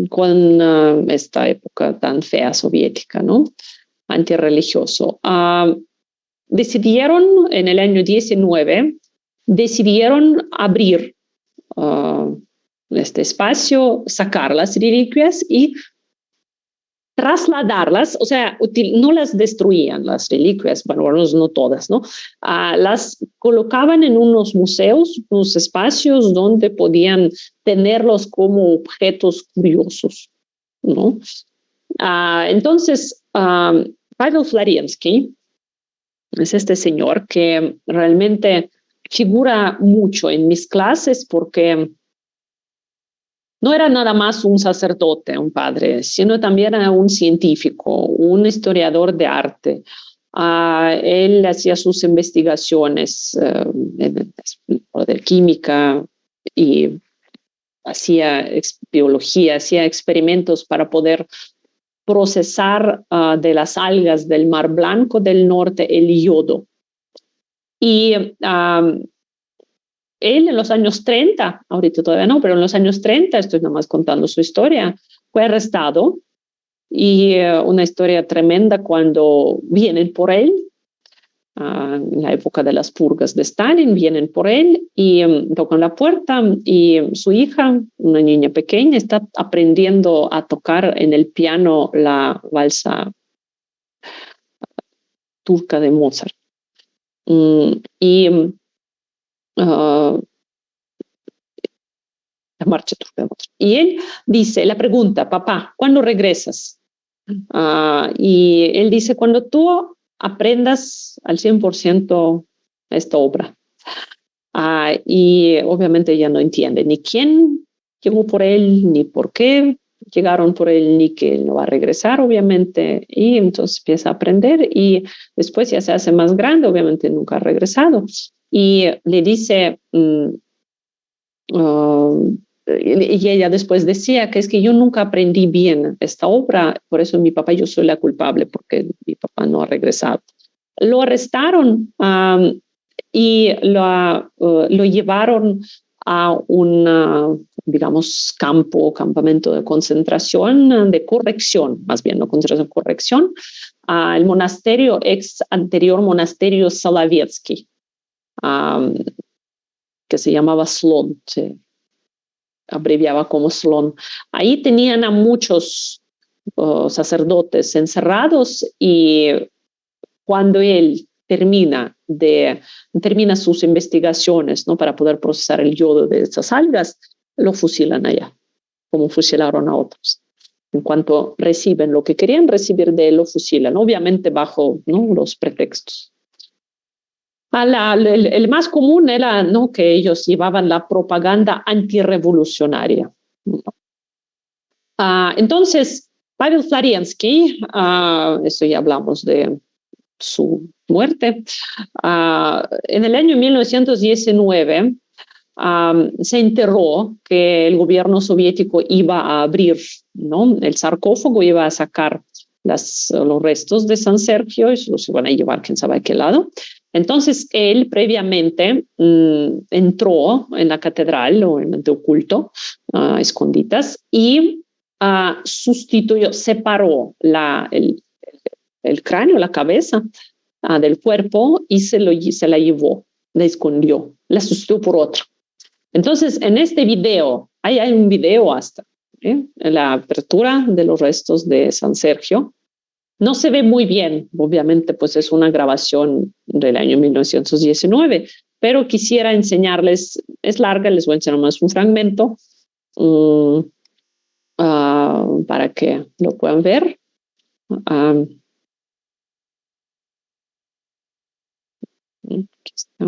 con esta época tan fea soviética, ¿no? Antirreligioso? Decidieron en el año 19, abrir este espacio, sacar las reliquias y trasladarlas, o sea, no las destruían las reliquias, bueno, no todas, ¿no? Las colocaban en unos museos, unos espacios donde podían tenerlos como objetos curiosos, ¿no? Entonces, Pavel Florensky es este señor que realmente figura mucho en mis clases porque no era nada más un sacerdote, un padre, sino también era un científico, un historiador de arte. Él hacía sus investigaciones de química y hacía biología, hacía experimentos para poder procesar de las algas del Mar Blanco del Norte el yodo. Y él en los años 30, ahorita todavía no, pero en los años 30, estoy nada más contando su historia, fue arrestado y una historia tremenda cuando vienen por él, en la época de las purgas de Stalin, vienen por él y tocan la puerta y su hija, una niña pequeña, está aprendiendo a tocar en el piano la valsa turca de Mozart. Y la marcha turca de Mozart. Y él dice, la pregunta, papá, ¿cuándo regresas? Y él dice, cuando tú aprendas al 100% esta obra. Y obviamente ya no entiende ni quién llegó por él, ni por qué llegaron por él, ni que él no va a regresar, obviamente. Y entonces empieza a aprender y después ya se hace más grande, obviamente nunca ha regresado. Y le dice, y ella después decía que es que yo nunca aprendí bien esta obra, por eso mi papá, yo soy la culpable, porque mi papá no ha regresado. Lo arrestaron y lo llevaron a un, digamos, campamento de concentración, de corrección, más bien, no concentración, corrección, al monasterio, anterior monasterio Solovetsky, que se llamaba Slon, se abreviaba como Slon. Ahí tenían a muchos sacerdotes encerrados y cuando él termina sus investigaciones, ¿no? Para poder procesar el yodo de estas algas, lo fusilan allá, como fusilaron a otros. En cuanto reciben lo que querían recibir de él, lo fusilan, obviamente bajo, ¿no?, los pretextos. El más común era, ¿no?, que ellos llevaban la propaganda antirrevolucionaria. Entonces, Pavel Florensky, eso ya hablamos de su muerte, en el año 1919 se enteró que el gobierno soviético iba a abrir, ¿no?, el sarcófago, iba a sacar los restos de San Sergio y los iban a llevar quién sabe a qué lado. Entonces él previamente entró en la catedral, obviamente oculto, esconditas, y sustituyó, separó el cráneo, la cabeza del cuerpo y se la llevó, la escondió, la sustituyó por otra. Entonces, en este video, hay un video hasta, en la apertura de los restos de San Sergio. No se ve muy bien, obviamente, pues es una grabación del año 1919, pero quisiera enseñarles, es larga, les voy a enseñar más un fragmento para que lo puedan ver. Aquí está.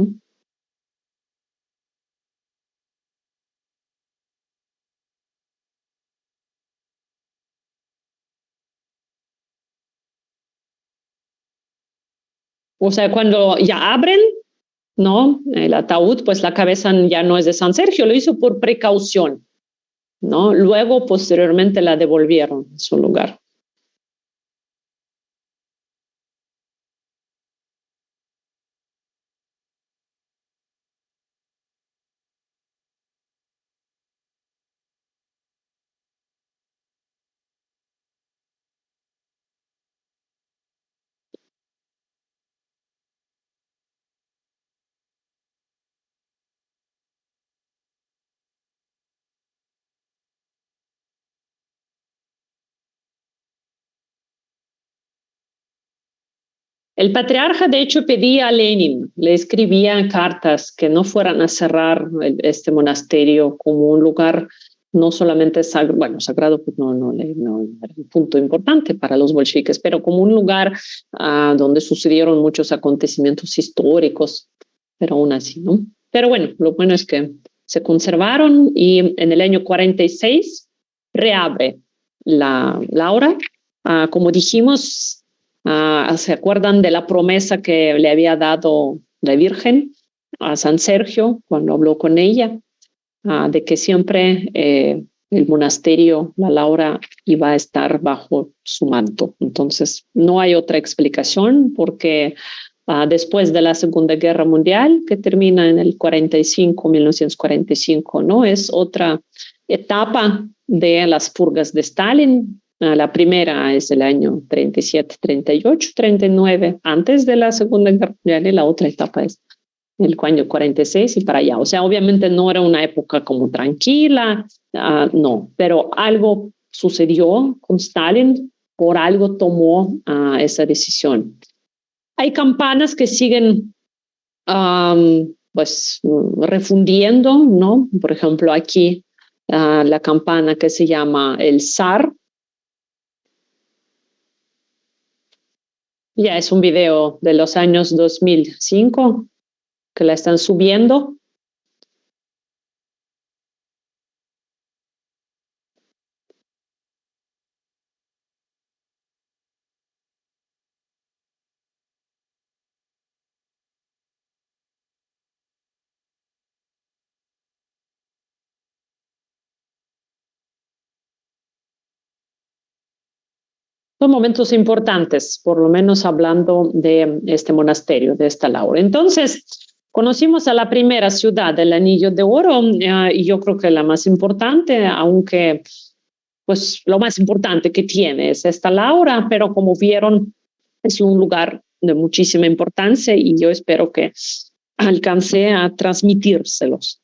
O sea, cuando ya abren, ¿no?, el ataúd, pues la cabeza ya no es de San Sergio, lo hizo por precaución, ¿no? Luego, posteriormente, la devolvieron a su lugar. El patriarca, de hecho, pedía a Lenin, le escribía cartas que no fueran a cerrar este monasterio como un lugar no solamente sagrado, bueno, sagrado pues no era un punto importante para los bolcheviques, pero como un lugar donde sucedieron muchos acontecimientos históricos, pero aún así, ¿no? Pero bueno, lo bueno es que se conservaron y en el año 46 reabre la obra. Como dijimos, ¿se acuerdan de la promesa que le había dado la Virgen a San Sergio cuando habló con ella? De que siempre el monasterio, la Laura, iba a estar bajo su manto. Entonces, no hay otra explicación porque después de la Segunda Guerra Mundial, que termina en el 1945, ¿no? Es otra etapa de las purgas de Stalin. La primera es el año 37, 38, 39, antes de la Segunda Guerra Mundial, y la otra etapa es el año 46 y para allá. O sea, obviamente no era una época como tranquila, no, pero algo sucedió con Stalin, por algo tomó esa decisión. Hay campanas que siguen pues refundiendo, ¿no? Por ejemplo, aquí la campana que se llama el Zar. Ya es un video de los años 2005 que la están subiendo. Son momentos importantes, por lo menos hablando de este monasterio, de esta Laura. Entonces, conocimos a la primera ciudad del Anillo de Oro y yo creo que la más importante, aunque pues lo más importante que tiene es esta Laura, pero como vieron, es un lugar de muchísima importancia y yo espero que alcance a transmitírselos.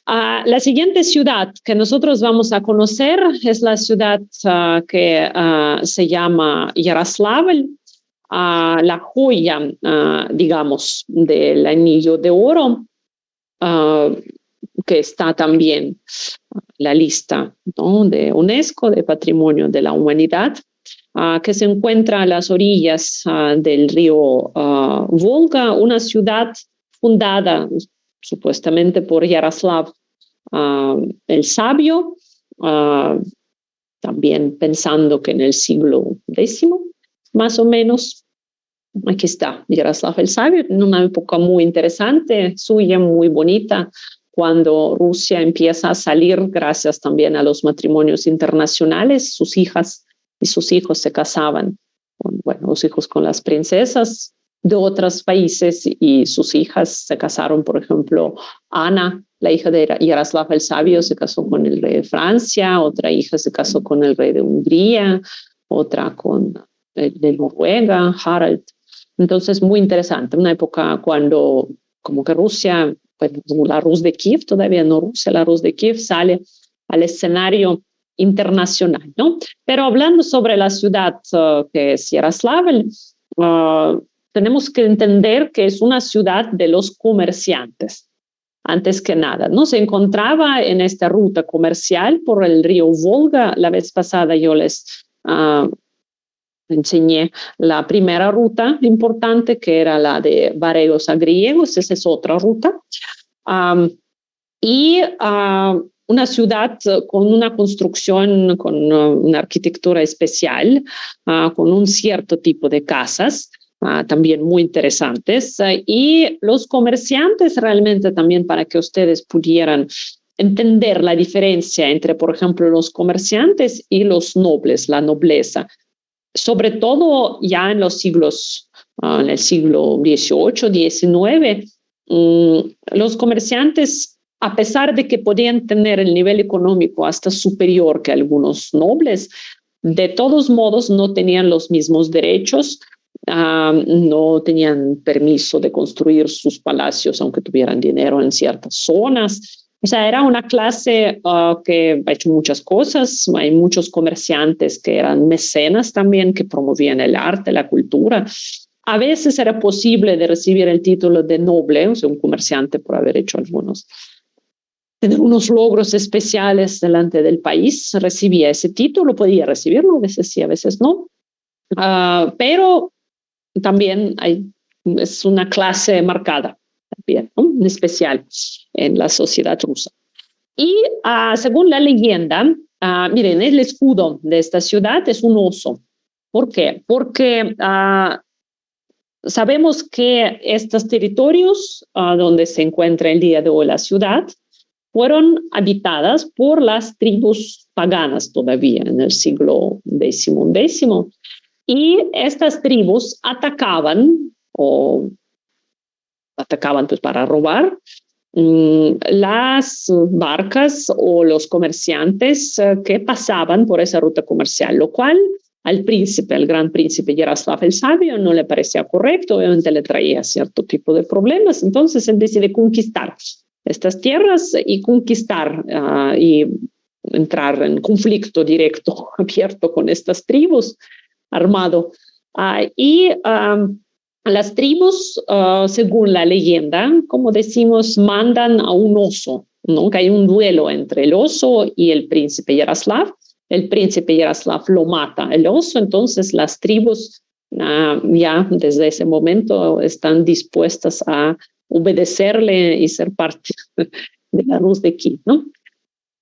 La siguiente ciudad que nosotros vamos a conocer es la ciudad que se llama Yaroslavl, la joya, digamos, del Anillo de Oro, que está también en la lista, ¿no?, de UNESCO, de Patrimonio de la Humanidad, que se encuentra a las orillas del río Volga, una ciudad fundada supuestamente por Yaroslav el Sabio, también pensando que en el siglo X, más o menos. Aquí está Yaroslav el Sabio, en una época muy interesante, suya, muy bonita, cuando Rusia empieza a salir gracias también a los matrimonios internacionales. Sus hijas y sus hijos se casaban, los hijos con las princesas de otros países y sus hijas se casaron, por ejemplo, Ana, la hija de Yaroslav el Sabio, se casó con el rey de Francia, otra hija se casó con el rey de Hungría, otra con el de Noruega, Harald. Entonces, muy interesante, una época cuando como que Rusia, pues, la Rus de Kiev, todavía no Rusia, la Rus de Kiev sale al escenario internacional, ¿no? Pero hablando sobre la ciudad que es Yaroslavl, tenemos que entender que es una ciudad de los comerciantes, antes que nada, ¿no? Se encontraba en esta ruta comercial por el río Volga. La vez pasada yo les enseñé la primera ruta importante, que era la de varegos a griegos. Esa es otra ruta. Una ciudad con una construcción, con una arquitectura especial, con un cierto tipo de casas, también muy interesantes, y los comerciantes realmente también, para que ustedes pudieran entender la diferencia entre, por ejemplo, los comerciantes y los nobles, la nobleza, sobre todo ya en los siglos, en el siglo XVIII, XIX, los comerciantes, a pesar de que podían tener el nivel económico hasta superior que algunos nobles, de todos modos no tenían los mismos derechos, no tenían permiso de construir sus palacios aunque tuvieran dinero en ciertas zonas, O sea, era una clase que ha hecho muchas cosas. Hay muchos comerciantes que eran mecenas también, que promovían el arte, la cultura. A veces era posible de recibir el título de noble, o sea, un comerciante por haber hecho tener unos logros especiales delante del país, recibía ese título, podía recibirlo, a veces sí, a veces no. Pero también es una clase marcada, también, ¿no? Especial en la sociedad rusa. Y según la leyenda, miren, el escudo de esta ciudad es un oso. ¿Por qué? Porque sabemos que estos territorios donde se encuentra el día de hoy la ciudad fueron habitadas por las tribus paganas todavía en el siglo X. Y estas tribus atacaban pues para robar las barcas o los comerciantes que pasaban por esa ruta comercial, lo cual al gran príncipe Yaroslav el Sabio no le parecía correcto, obviamente le traía cierto tipo de problemas, entonces él decide conquistar estas tierras y conquistar y entrar en conflicto directo, abierto con estas tribus, armado. Las tribus, según la leyenda, como decimos, mandan a un oso, ¿no? Que hay un duelo entre el oso y el príncipe Yaroslav. El príncipe Yaroslav lo mata el oso, entonces las tribus ya desde ese momento están dispuestas a obedecerle y ser parte de la Rus de Kiev, ¿no?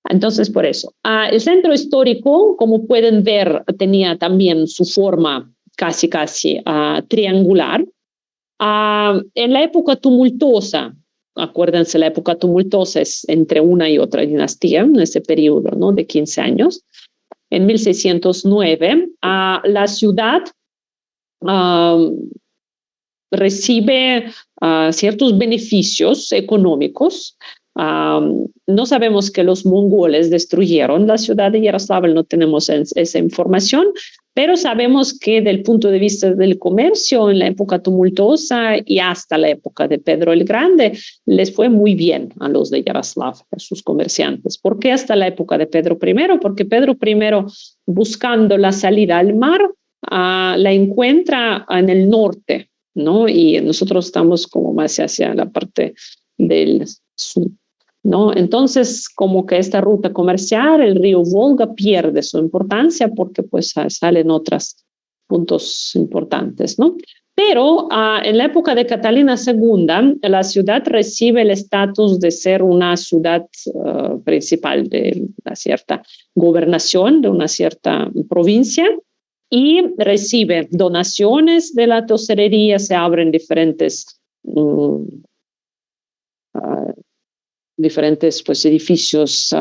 Entonces, por eso. El centro histórico, como pueden ver, tenía también su forma casi triangular. En la época tumultuosa, acuérdense, la época tumultuosa es entre una y otra dinastía, en ese periodo, ¿no? De 15 años. En 1609, la ciudad recibe ciertos beneficios económicos. No sabemos que los mongoles destruyeron la ciudad de Yaroslavl, no tenemos esa información, pero sabemos que del punto de vista del comercio en la época tumultuosa y hasta la época de Pedro el Grande les fue muy bien a los de Yaroslav, a sus comerciantes. ¿Por qué hasta la época de Pedro I? Porque Pedro I, buscando la salida al mar, la encuentra en el norte, ¿no? Y nosotros estamos como más hacia la parte del sur, ¿no? Entonces, como que esta ruta comercial, el río Volga pierde su importancia porque pues salen otros puntos importantes, ¿no? Pero en la época de Catalina II, la ciudad recibe el estatus de ser una ciudad principal de una cierta gobernación, de una cierta provincia, y recibe donaciones de la tesorería, se abren diferentes pues, edificios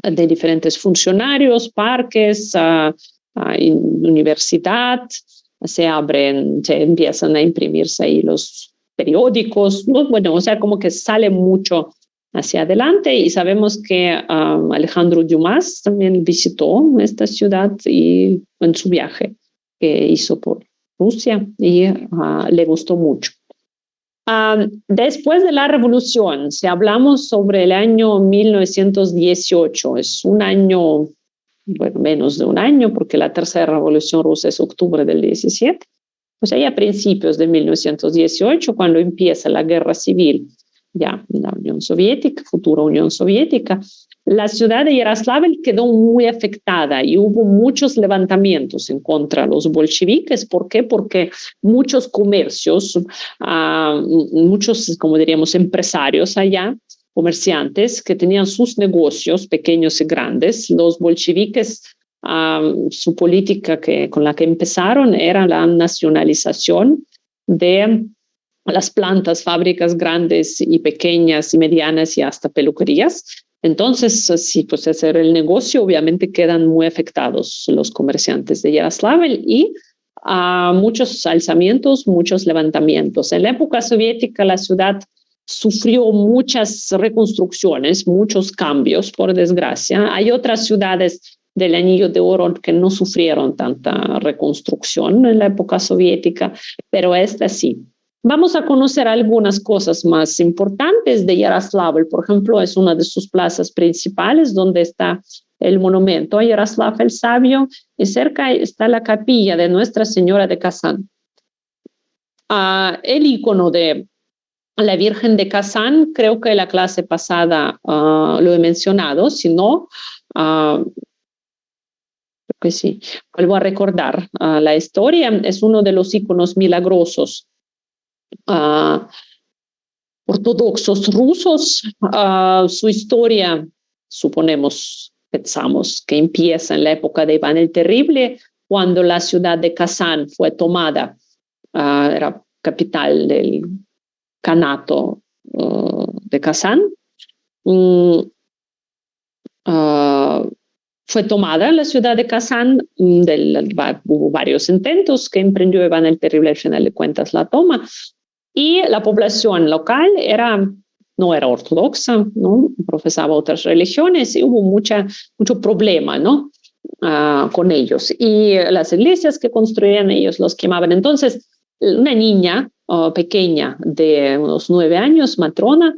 de diferentes funcionarios, parques, universidad, se empiezan a imprimirse ahí los periódicos, ¿no? Bueno, o sea, como que sale mucho hacia adelante y sabemos que Alejandro Dumas también visitó esta ciudad y en su viaje que hizo por Rusia y le gustó mucho. Después de la revolución, si hablamos sobre el año 1918, es un año, bueno, menos de un año, porque la tercera revolución rusa es octubre del 17, pues ahí a principios de 1918, cuando empieza la guerra civil ya en la Unión Soviética, futura Unión Soviética, la ciudad de Yaroslavl quedó muy afectada y hubo muchos levantamientos en contra de los bolcheviques. ¿Por qué? Porque muchos comercios, muchos, como diríamos, empresarios allá, comerciantes que tenían sus negocios pequeños y grandes, los bolcheviques, su política con la que empezaron era la nacionalización de las plantas, fábricas grandes y pequeñas y medianas y hasta peluquerías. Entonces, sí, pues hacer el negocio, obviamente quedan muy afectados los comerciantes de Yaroslavl y muchos alzamientos, muchos levantamientos. En la época soviética, la ciudad sufrió muchas reconstrucciones, muchos cambios, por desgracia. Hay otras ciudades del Anillo de Oro que no sufrieron tanta reconstrucción en la época soviética, pero esta sí. Vamos a conocer algunas cosas más importantes de Yaroslavl. Por ejemplo, es una de sus plazas principales donde está el monumento a Yaroslav el Sabio y cerca está la capilla de Nuestra Señora de Kazán. El icono de la Virgen de Kazán, creo que en la clase pasada lo he mencionado, si no, creo que sí, vuelvo a recordar la historia, es uno de los iconos milagrosos ortodoxos rusos. Su historia, pensamos que empieza en la época de Iván el Terrible, cuando la ciudad de Kazán fue tomada, era capital del Kanato de Kazán. Fue tomada la ciudad de Kazán, hubo varios intentos que emprendió Iván el Terrible, al final de cuentas la toma, y la población local no era ortodoxa, ¿no? Profesaba otras religiones y hubo mucho problema, ¿no? Con ellos, y las iglesias que construían ellos los quemaban. Entonces una niña pequeña de unos 9 años, Matrona,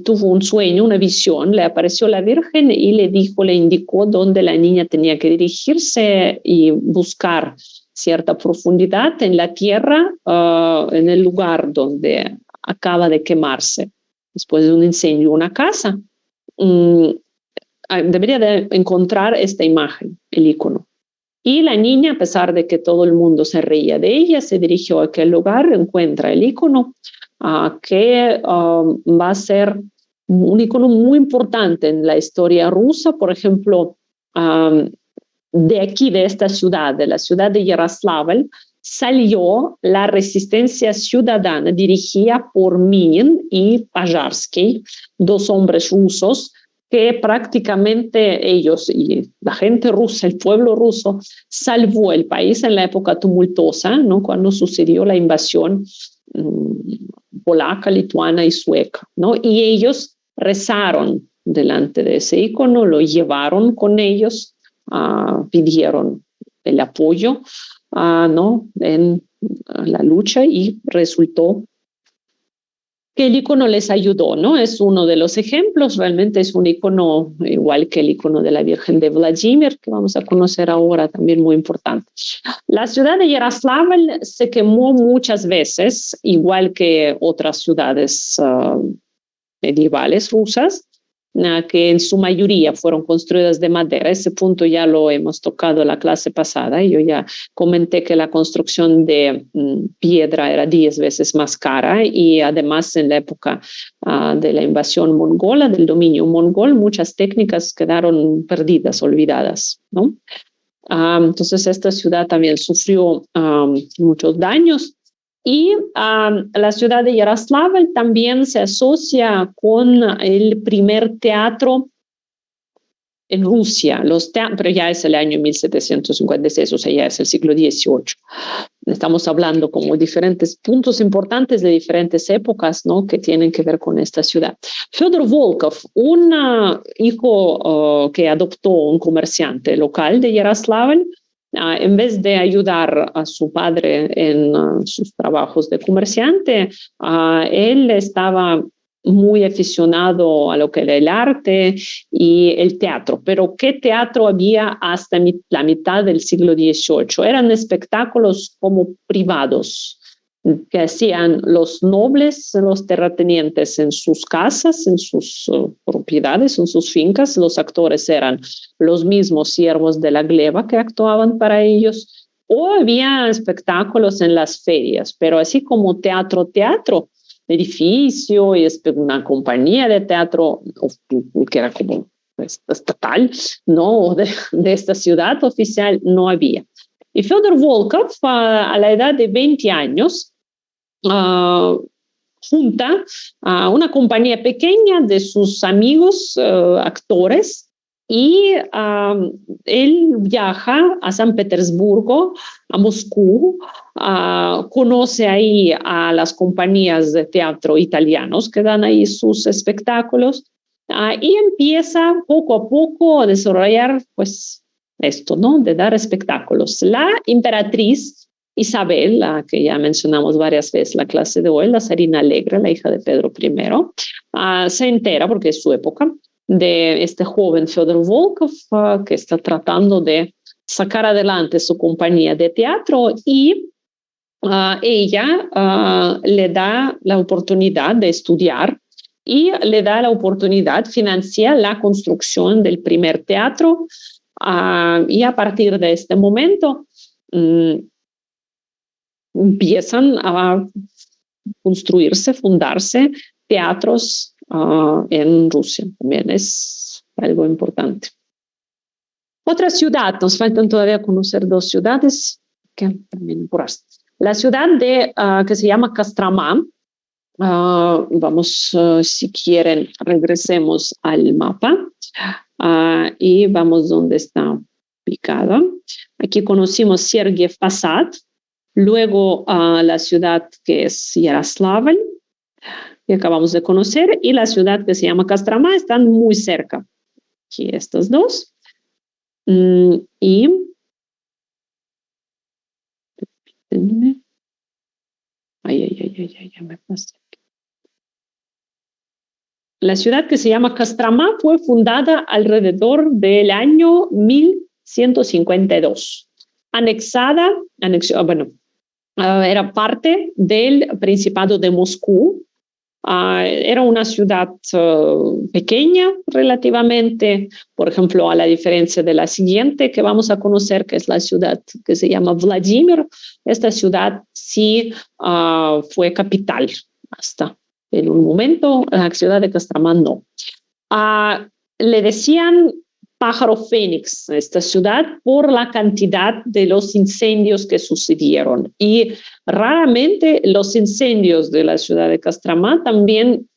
tuvo un sueño, una visión, le apareció la Virgen y le indicó dónde la niña tenía que dirigirse y buscar cierta profundidad en la tierra, en el lugar donde acaba de quemarse después de un incendio una casa. Debería de encontrar esta imagen, el icono. Y la niña, a pesar de que todo el mundo se reía de ella, se dirigió a aquel lugar, encuentra el icono, que va a ser un icono muy importante en la historia rusa. Por ejemplo, de aquí, de esta ciudad, de la ciudad de Yaroslavl, salió la resistencia ciudadana dirigida por Minin y Pajarsky, 2 hombres rusos, que prácticamente ellos y la gente rusa, el pueblo ruso, salvó el país en la época tumultuosa, ¿no? Cuando sucedió la invasión polaca, lituana y sueca, ¿no? Y ellos rezaron delante de ese icono, lo llevaron con ellos, pidieron el apoyo, ¿no? En la lucha, y resultó que el icono les ayudó, ¿no? Es uno de los ejemplos, realmente es un icono igual que el icono de la Virgen de Vladimir, que vamos a conocer ahora, también muy importante. La ciudad de Yaroslavl se quemó muchas veces, igual que otras ciudades medievales rusas, que en su mayoría fueron construidas de madera. Ese punto ya lo hemos tocado en la clase pasada. Yo ya comenté que la construcción de piedra era 10 veces más cara, y además en la época de la invasión mongola, del dominio mongol, muchas técnicas quedaron perdidas, olvidadas, ¿no? Entonces esta ciudad también sufrió muchos daños. Y la ciudad de Yaroslavl también se asocia con el primer teatro en Rusia, pero ya es el año 1756, o sea, ya es el siglo XVIII. Estamos hablando como diferentes puntos importantes de diferentes épocas, ¿no? Que tienen que ver con esta ciudad. Fyodor Volkov, un hijo que adoptó un comerciante local de Yaroslavl, en vez de ayudar a su padre en sus trabajos de comerciante, él estaba muy aficionado a lo que era el arte y el teatro. Pero ¿qué teatro había hasta la mitad del siglo XVIII? Eran espectáculos como privados que hacían los nobles, los terratenientes en sus casas, en sus propiedades, en sus fincas. Los actores eran los mismos siervos de la gleba que actuaban para ellos, o había espectáculos en las ferias, pero así como teatro, edificio y una compañía de teatro que era como estatal, no, de esta ciudad oficial, no había. Y Fyodor Volkov, a la edad de 20 años, junta a una compañía pequeña de sus amigos actores, y él viaja a San Petersburgo, a Moscú, conoce ahí a las compañías de teatro italianos que dan ahí sus espectáculos, y empieza poco a poco a desarrollar pues esto, ¿no? De dar espectáculos. La emperatriz Isabel, la que ya mencionamos varias veces la clase de hoy, la zarina alegre, la hija de Pedro I, se entera, porque es su época, de este joven Fyodor Volkov, que está tratando de sacar adelante su compañía de teatro, y ella le da la oportunidad de estudiar y le da la oportunidad, financia la construcción del primer teatro, y a partir de este momento empiezan a construirse, fundarse teatros en Rusia. También es algo importante. Otra ciudad, nos faltan todavía conocer dos ciudades que también por la ciudad que se llama Kostromá. Vamos, si quieren, regresemos al mapa y vamos donde está ubicada. Aquí conocimos Sergiev Posad, luego la ciudad que es Yaroslavl, que acabamos de conocer, y la ciudad que se llama Kostromá, están muy cerca. Aquí estas dos. Y me pasé. La ciudad que se llama Kostromá fue fundada alrededor del año 1152. Era parte del Principado de Moscú. Era una ciudad pequeña relativamente, por ejemplo, a la diferencia de la siguiente que vamos a conocer, que es la ciudad que se llama Vladimir. Esta ciudad sí fue capital hasta en un momento, la ciudad de Kostromá no. Le decían pájaro fénix a esta ciudad por la cantidad de los incendios que sucedieron, y raramente los incendios de la ciudad de Kostromá también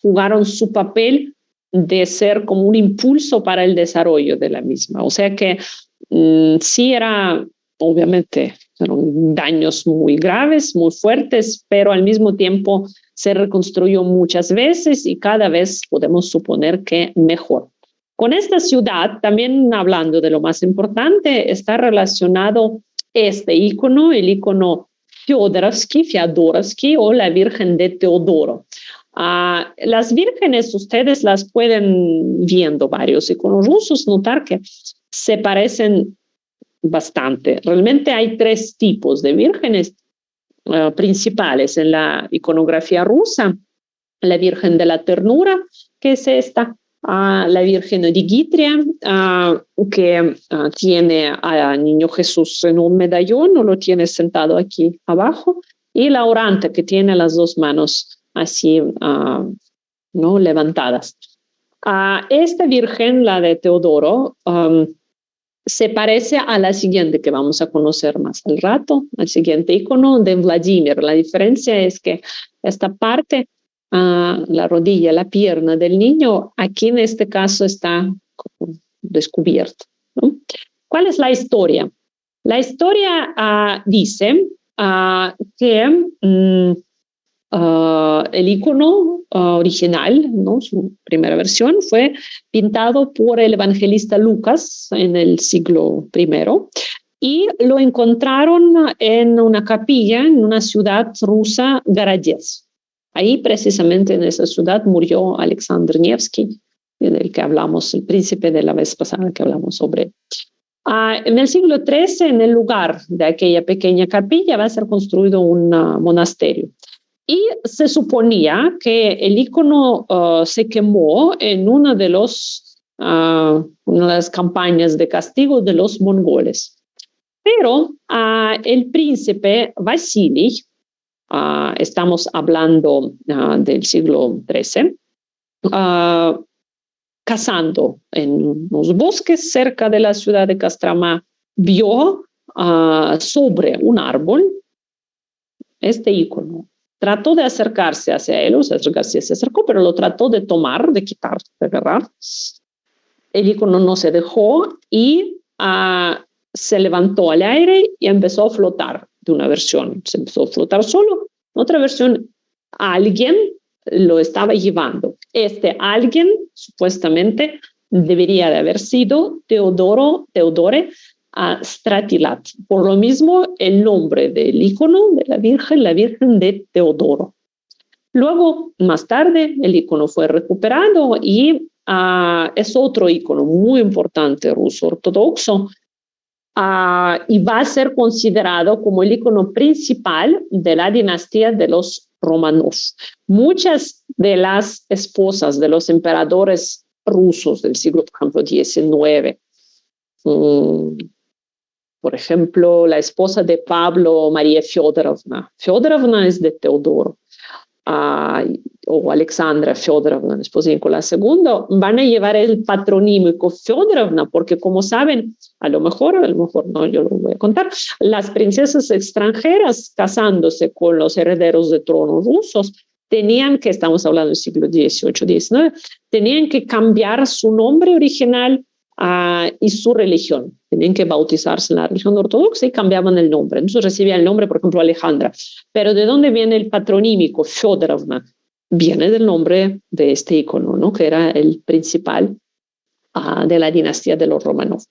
jugaron su papel de ser como un impulso para el desarrollo de la misma. O sea que sí era, obviamente, fueron daños muy graves, muy fuertes, pero al mismo tiempo se reconstruyó muchas veces y cada vez podemos suponer que mejor. Con esta ciudad, también hablando de lo más importante, está relacionado este ícono, el ícono Feodorovsky o la Virgen de Teodoro. Las vírgenes, ustedes las pueden, viendo varios iconos rusos, notar que se parecen bastante. Realmente hay tres tipos de vírgenes principales en la iconografía rusa. La Virgen de la Ternura, que es esta, la Virgen de Gitria, que tiene al niño Jesús en un medallón, o lo tiene sentado aquí abajo, y la orante, que tiene las dos manos así ¿no? levantadas. Esta Virgen, la de Teodoro, se parece a la siguiente que vamos a conocer más al rato, al siguiente icono de Vladimir. La diferencia es que esta parte, la rodilla, la pierna del niño, aquí en este caso está descubierta, ¿no? ¿Cuál es la historia? La historia dice que el icono original, ¿no? Su primera versión, fue pintado por el evangelista Lucas en el siglo I, y lo encontraron en una capilla en una ciudad rusa, Garadets. Ahí precisamente en esa ciudad murió Alexander Nevsky, del que hablamos, el príncipe de la vez pasada que hablamos sobre él. En el siglo XIII, en el lugar de aquella pequeña capilla, va a ser construido un monasterio. Y se suponía que el icono se quemó en una de las campañas de castigo de los mongoles. Pero el príncipe Vasily, estamos hablando del siglo XIII, cazando en los bosques cerca de la ciudad de Kostromá, vio sobre un árbol este icono. Trató de acercarse hacia él, se acercó, pero lo trató de tomar, de quitar, de agarrar. El icono no se dejó y se levantó al aire y empezó a flotar de una versión. Se empezó a flotar solo. Otra versión, alguien lo estaba llevando. Este alguien, supuestamente, debería de haber sido Teodore, Stratilat. Por lo mismo, el nombre del icono de la Virgen de Teodoro. Luego, más tarde, el icono fue recuperado y es otro icono muy importante ruso ortodoxo y va a ser considerado como el icono principal de la dinastía de los Romanov. Muchas de las esposas de los emperadores rusos del siglo, por ejemplo, XIX, por ejemplo, la esposa de Pablo, María Fyodorovna. Fyodorovna es de Teodoro. O Alexandra Fyodorovna, esposa de Nicolás II, van a llevar el patronímico Fyodorovna, porque como saben, a lo mejor no, yo lo voy a contar, las princesas extranjeras casándose con los herederos de trono rusos tenían que, estamos hablando del siglo XVIII, XIX, tenían que cambiar su nombre original y su religión. Tenían que bautizarse en la religión ortodoxa y cambiaban el nombre. Entonces recibían el nombre, por ejemplo, Alejandra. Pero ¿de dónde viene el patronímico Fyodorovna? Viene del nombre de este icono, ¿no? Que era el principal de la dinastía de los Romanov.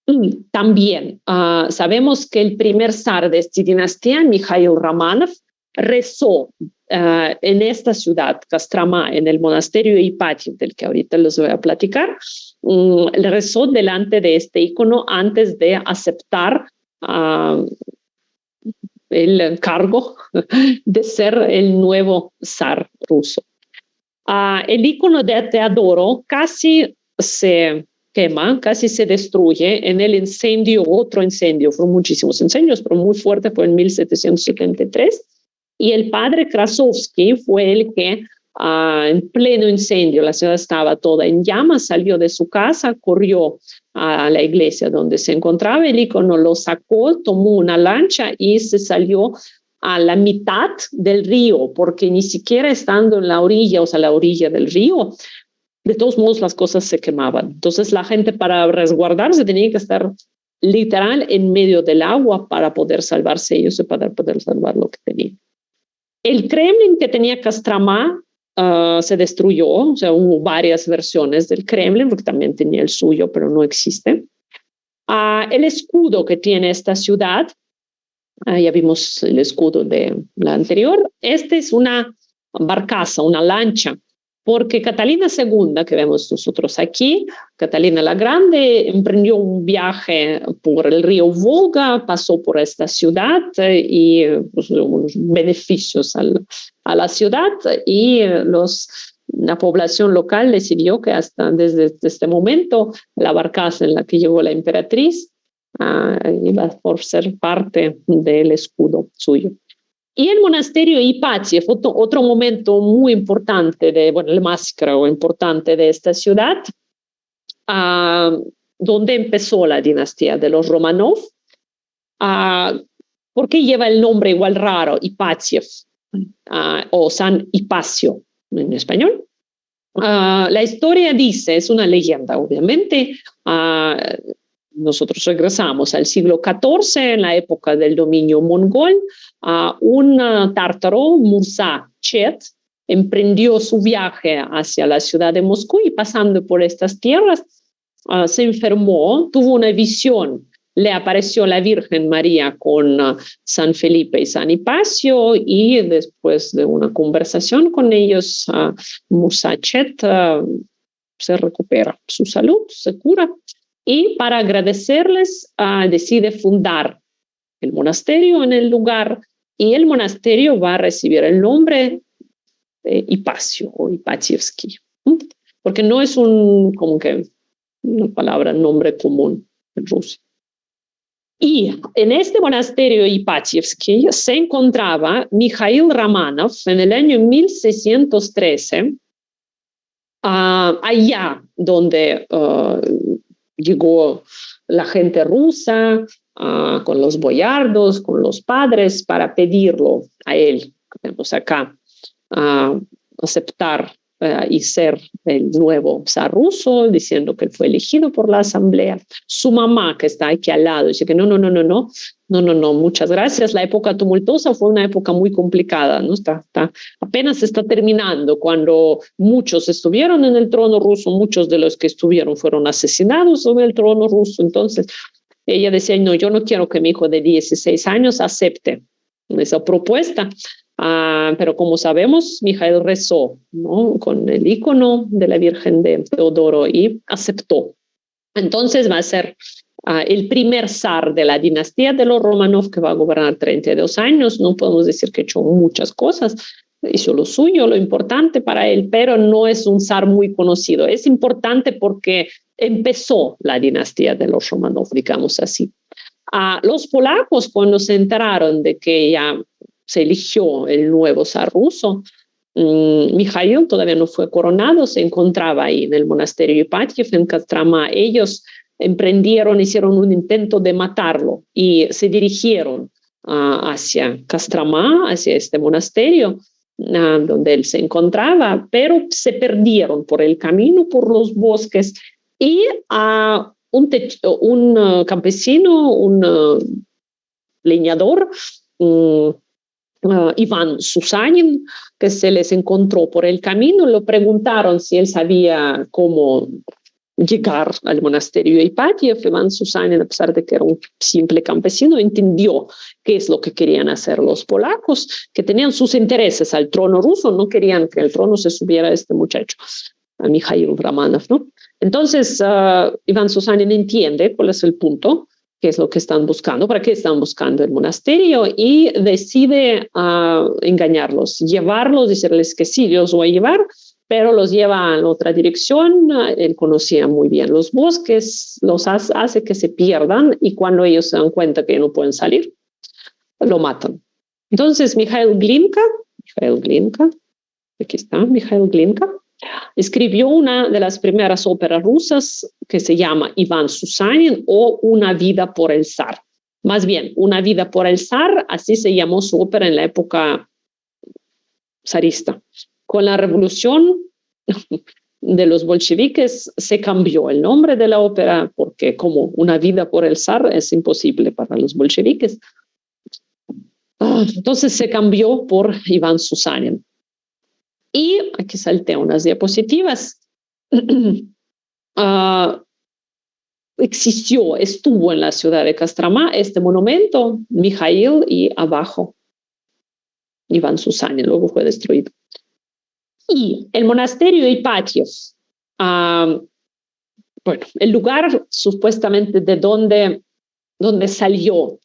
Y también sabemos que el primer zar de esta dinastía, Mikhail Romanov, rezó en esta ciudad, Kostroma, en el monasterio Ipatiev, del que ahorita les voy a platicar, rezó delante de este icono antes de aceptar el cargo de ser el nuevo zar ruso. El icono de Teodoro casi se quema, casi se destruye en el incendio, otro incendio, fueron muchísimos incendios, pero muy fuerte, fue en 1773, y el padre Krasovsky fue el que en pleno incendio, la ciudad estaba toda en llamas, salió de su casa, corrió a la iglesia donde se encontraba el icono, lo sacó, tomó una lancha y se salió a la mitad del río, porque ni siquiera estando en la orilla, o sea, la orilla del río, de todos modos las cosas se quemaban. Entonces la gente, para resguardarse, tenía que estar literal en medio del agua para poder salvarse ellos y para poder salvar lo que tenían. El Kremlin que tenía Kostroma se destruyó, o sea, hubo varias versiones del Kremlin, porque también tenía el suyo, pero no existe. El escudo que tiene esta ciudad, ya vimos el escudo de la anterior, este es una barcaza, una lancha, porque Catalina II, que vemos nosotros aquí, Catalina la Grande, emprendió un viaje por el río Volga, pasó por esta ciudad y pues, unos beneficios a la ciudad, y la población local decidió que hasta desde este momento la barcaza en la que llegó la emperatriz iba por ser parte del escudo suyo. Y el monasterio Ipatiev, otro momento muy importante, el más creo importante de esta ciudad, donde empezó la dinastía de los Romanov. ¿Por qué lleva el nombre igual raro, Ipatiev, o San Hipacio en español? La historia dice, es una leyenda obviamente, nosotros regresamos al siglo XIV, en la época del dominio mongol, un tártaro, Musa Chet, emprendió su viaje hacia la ciudad de Moscú y pasando por estas tierras se enfermó, tuvo una visión, le apareció la Virgen María con San Felipe y San Hipacio, y después de una conversación con ellos, Musa Chet se recupera su salud, se cura. Y para agradecerles, decide fundar el monasterio en el lugar, y el monasterio va a recibir el nombre de Hipacio o Ipatievsky, porque no es como que una palabra, nombre común en Rusia. Y en este monasterio Ipatievsky se encontraba Mikhail Romanov en el año 1613, allá donde llegó la gente rusa con los boyardos, con los padres, para pedirlo a él, tenemos acá, aceptar y ser el nuevo zar ruso, diciendo que él fue elegido por la asamblea. Su mamá, que está aquí al lado, dice que no, muchas gracias. La época tumultuosa fue una época muy complicada, ¿no? Apenas está terminando, cuando muchos estuvieron en el trono ruso, muchos de los que estuvieron fueron asesinados en el trono ruso. Entonces, ella decía, no, yo no quiero que mi hijo de 16 años acepte esa propuesta. Pero como sabemos, Mijaíl rezó, ¿no?, con el icono de la Virgen de Teodoro y aceptó. Entonces va a ser el primer zar de la dinastía de los Romanov, que va a gobernar 32 años. No podemos decir que ha hecho muchas cosas, hizo lo suyo, lo importante para él, pero no es un zar muy conocido. Es importante porque empezó la dinastía de los Romanov, digamos así. Los polacos, cuando se enteraron de que ya se eligió el nuevo zar ruso, Mijaíl todavía no fue coronado, se encontraba ahí en el monasterio Ipatiev, en Kostromá. Ellos hicieron un intento de matarlo y se dirigieron hacia Kostromá, hacia este monasterio donde él se encontraba, pero se perdieron por el camino, por los bosques, y un campesino, un leñador, Iván Susanin, que se les encontró por el camino, lo preguntaron si él sabía cómo llegar al monasterio Ipatiev. Iván Susanin, a pesar de que era un simple campesino, entendió qué es lo que querían hacer los polacos, que tenían sus intereses al trono ruso, no querían que el trono se subiera a este muchacho, a Mijaíl Romanov, ¿no? Entonces, Iván Susanin entiende cuál es el punto, qué es lo que están buscando, para qué están buscando el monasterio, y decide engañarlos, llevarlos, decirles que sí, yo los voy a llevar, pero los lleva en otra dirección. Él conocía muy bien los bosques, los hace que se pierdan, y cuando ellos se dan cuenta que no pueden salir, lo matan. Entonces, Mijaíl Glinka, aquí está, Mijaíl Glinka, escribió una de las primeras óperas rusas que se llama Iván Susanin, o Una vida por el zar. Más bien, Una vida por el zar, así se llamó su ópera en la época zarista. Con la revolución de los bolcheviques se cambió el nombre de la ópera, porque como Una vida por el zar es imposible para los bolcheviques. Entonces se cambió por Iván Susanin. Y aquí salté unas diapositivas. Estuvo en la ciudad de Kostromá este monumento, Mijaíl, y abajo Iván Susanin, luego fue destruido. Y el monasterio Ipatiev, el lugar supuestamente de donde salió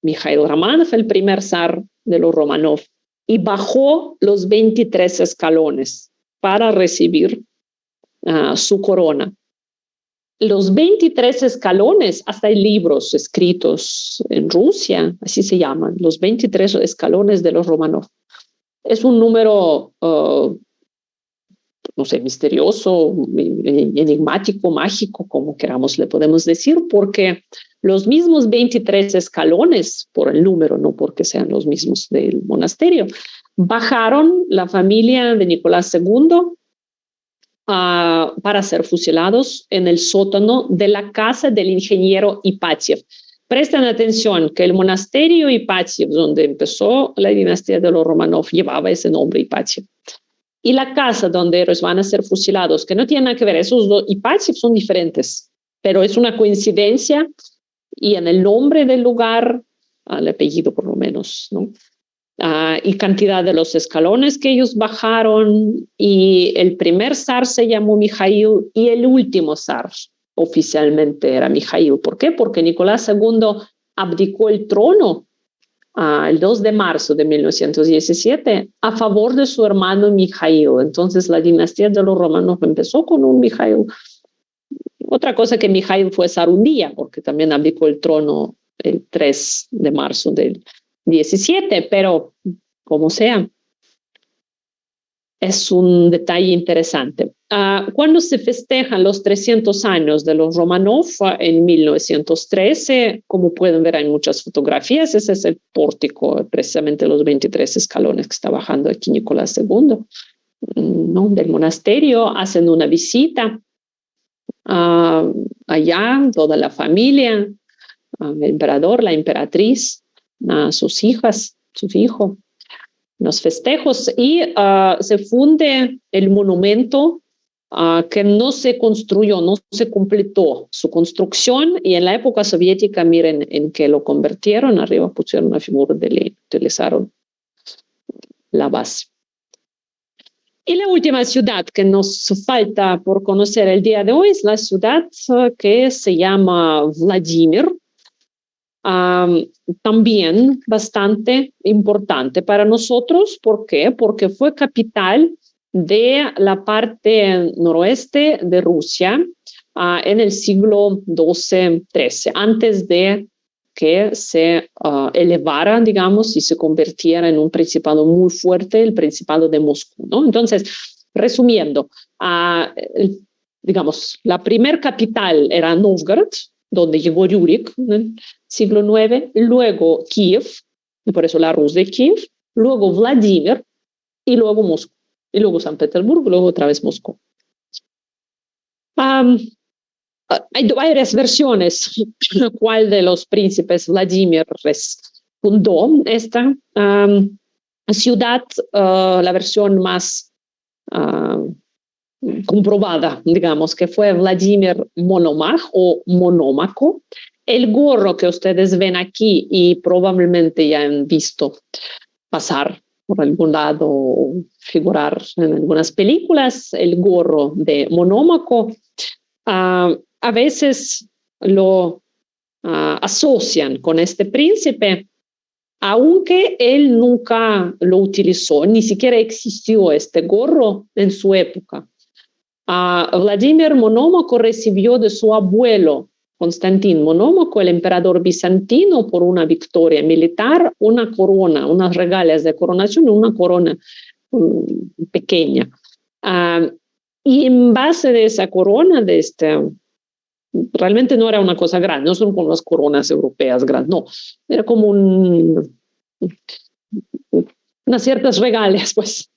Mijaíl Romanov, el primer zar de los Romanov, y bajó los 23 escalones para recibir su corona. Los 23 escalones, hasta hay libros escritos en Rusia, así se llaman, los 23 escalones de los Romanov. Es un número, no sé, misterioso, enigmático, mágico, como queramos le podemos decir, porque los mismos 23 escalones, por el número, no porque sean los mismos del monasterio, bajaron la familia de Nicolás II para ser fusilados en el sótano de la casa del ingeniero Ipatiev. Presten atención que el monasterio Ipatiev, donde empezó la dinastía de los Romanov, llevaba ese nombre, Ipatiev. Y la casa donde ellos van a ser fusilados, que no tiene nada que ver, esos dos Ipatiev son diferentes, pero es una coincidencia, y en el nombre del lugar, el apellido por lo menos, ¿no? Y cantidad de los escalones que ellos bajaron, y el primer zar se llamó Mijaíl y el último zar oficialmente era Mijaíl. ¿Por qué? Porque Nicolás II abdicó el trono el 2 de marzo de 1917 a favor de su hermano Mijaíl. Entonces la dinastía de los Romanov empezó con un Mijaíl. Otra cosa que Mijaíl fue zar un día, porque también abdicó el trono el 3 de marzo del 17, pero como sea, es un detalle interesante. Cuando se festejan los 300 años de los Romanov en 1913, como pueden ver, hay muchas fotografías. Ese es el pórtico, precisamente los 23 escalones que está bajando aquí Nicolás II, ¿no?, del monasterio. Hacen una visita allá, toda la familia, el emperador, la emperatriz, sus hijas, su hijo, los festejos, y se funde el monumento que no se construyó, no se completó su construcción, y en la época soviética, miren en qué lo convirtieron. Arriba pusieron una figura de leño, utilizaron la base. Y la última ciudad que nos falta por conocer el día de hoy es la ciudad que se llama Vladimir. También bastante importante para nosotros. ¿Por qué? Porque fue capital de la parte noroeste de Rusia en el siglo XII-XIII, antes de que se elevara, digamos, y se convirtiera en un principado muy fuerte, el Principado de Moscú, ¿no? Entonces, resumiendo, digamos, la primer capital era Novgorod, donde llegó Rюrик en el siglo IX, luego Kiev, y por eso la Rus de Kiev, luego Vladimir, y luego Moscú, y luego San Petersburgo, luego otra vez Moscú. Hay varias versiones cuál de los príncipes Vladimir fundó esta ciudad. La versión más comprobada, digamos, que fue Vladimir Monomach o Monómaco. El gorro que ustedes ven aquí y probablemente ya han visto pasar por algún lado o figurar en algunas películas, el gorro de Monómaco, a veces lo asocian con este príncipe, aunque él nunca lo utilizó, ni siquiera existió este gorro en su época. Vladimir Monómaco recibió de su abuelo Constantín Monómaco, el emperador bizantino, por una victoria militar, una corona, unas regalias de coronación, una corona pequeña. Y en base de esa corona, realmente no era una cosa grande, no son como las coronas europeas grandes, no, era como unas ciertas regalias, pues.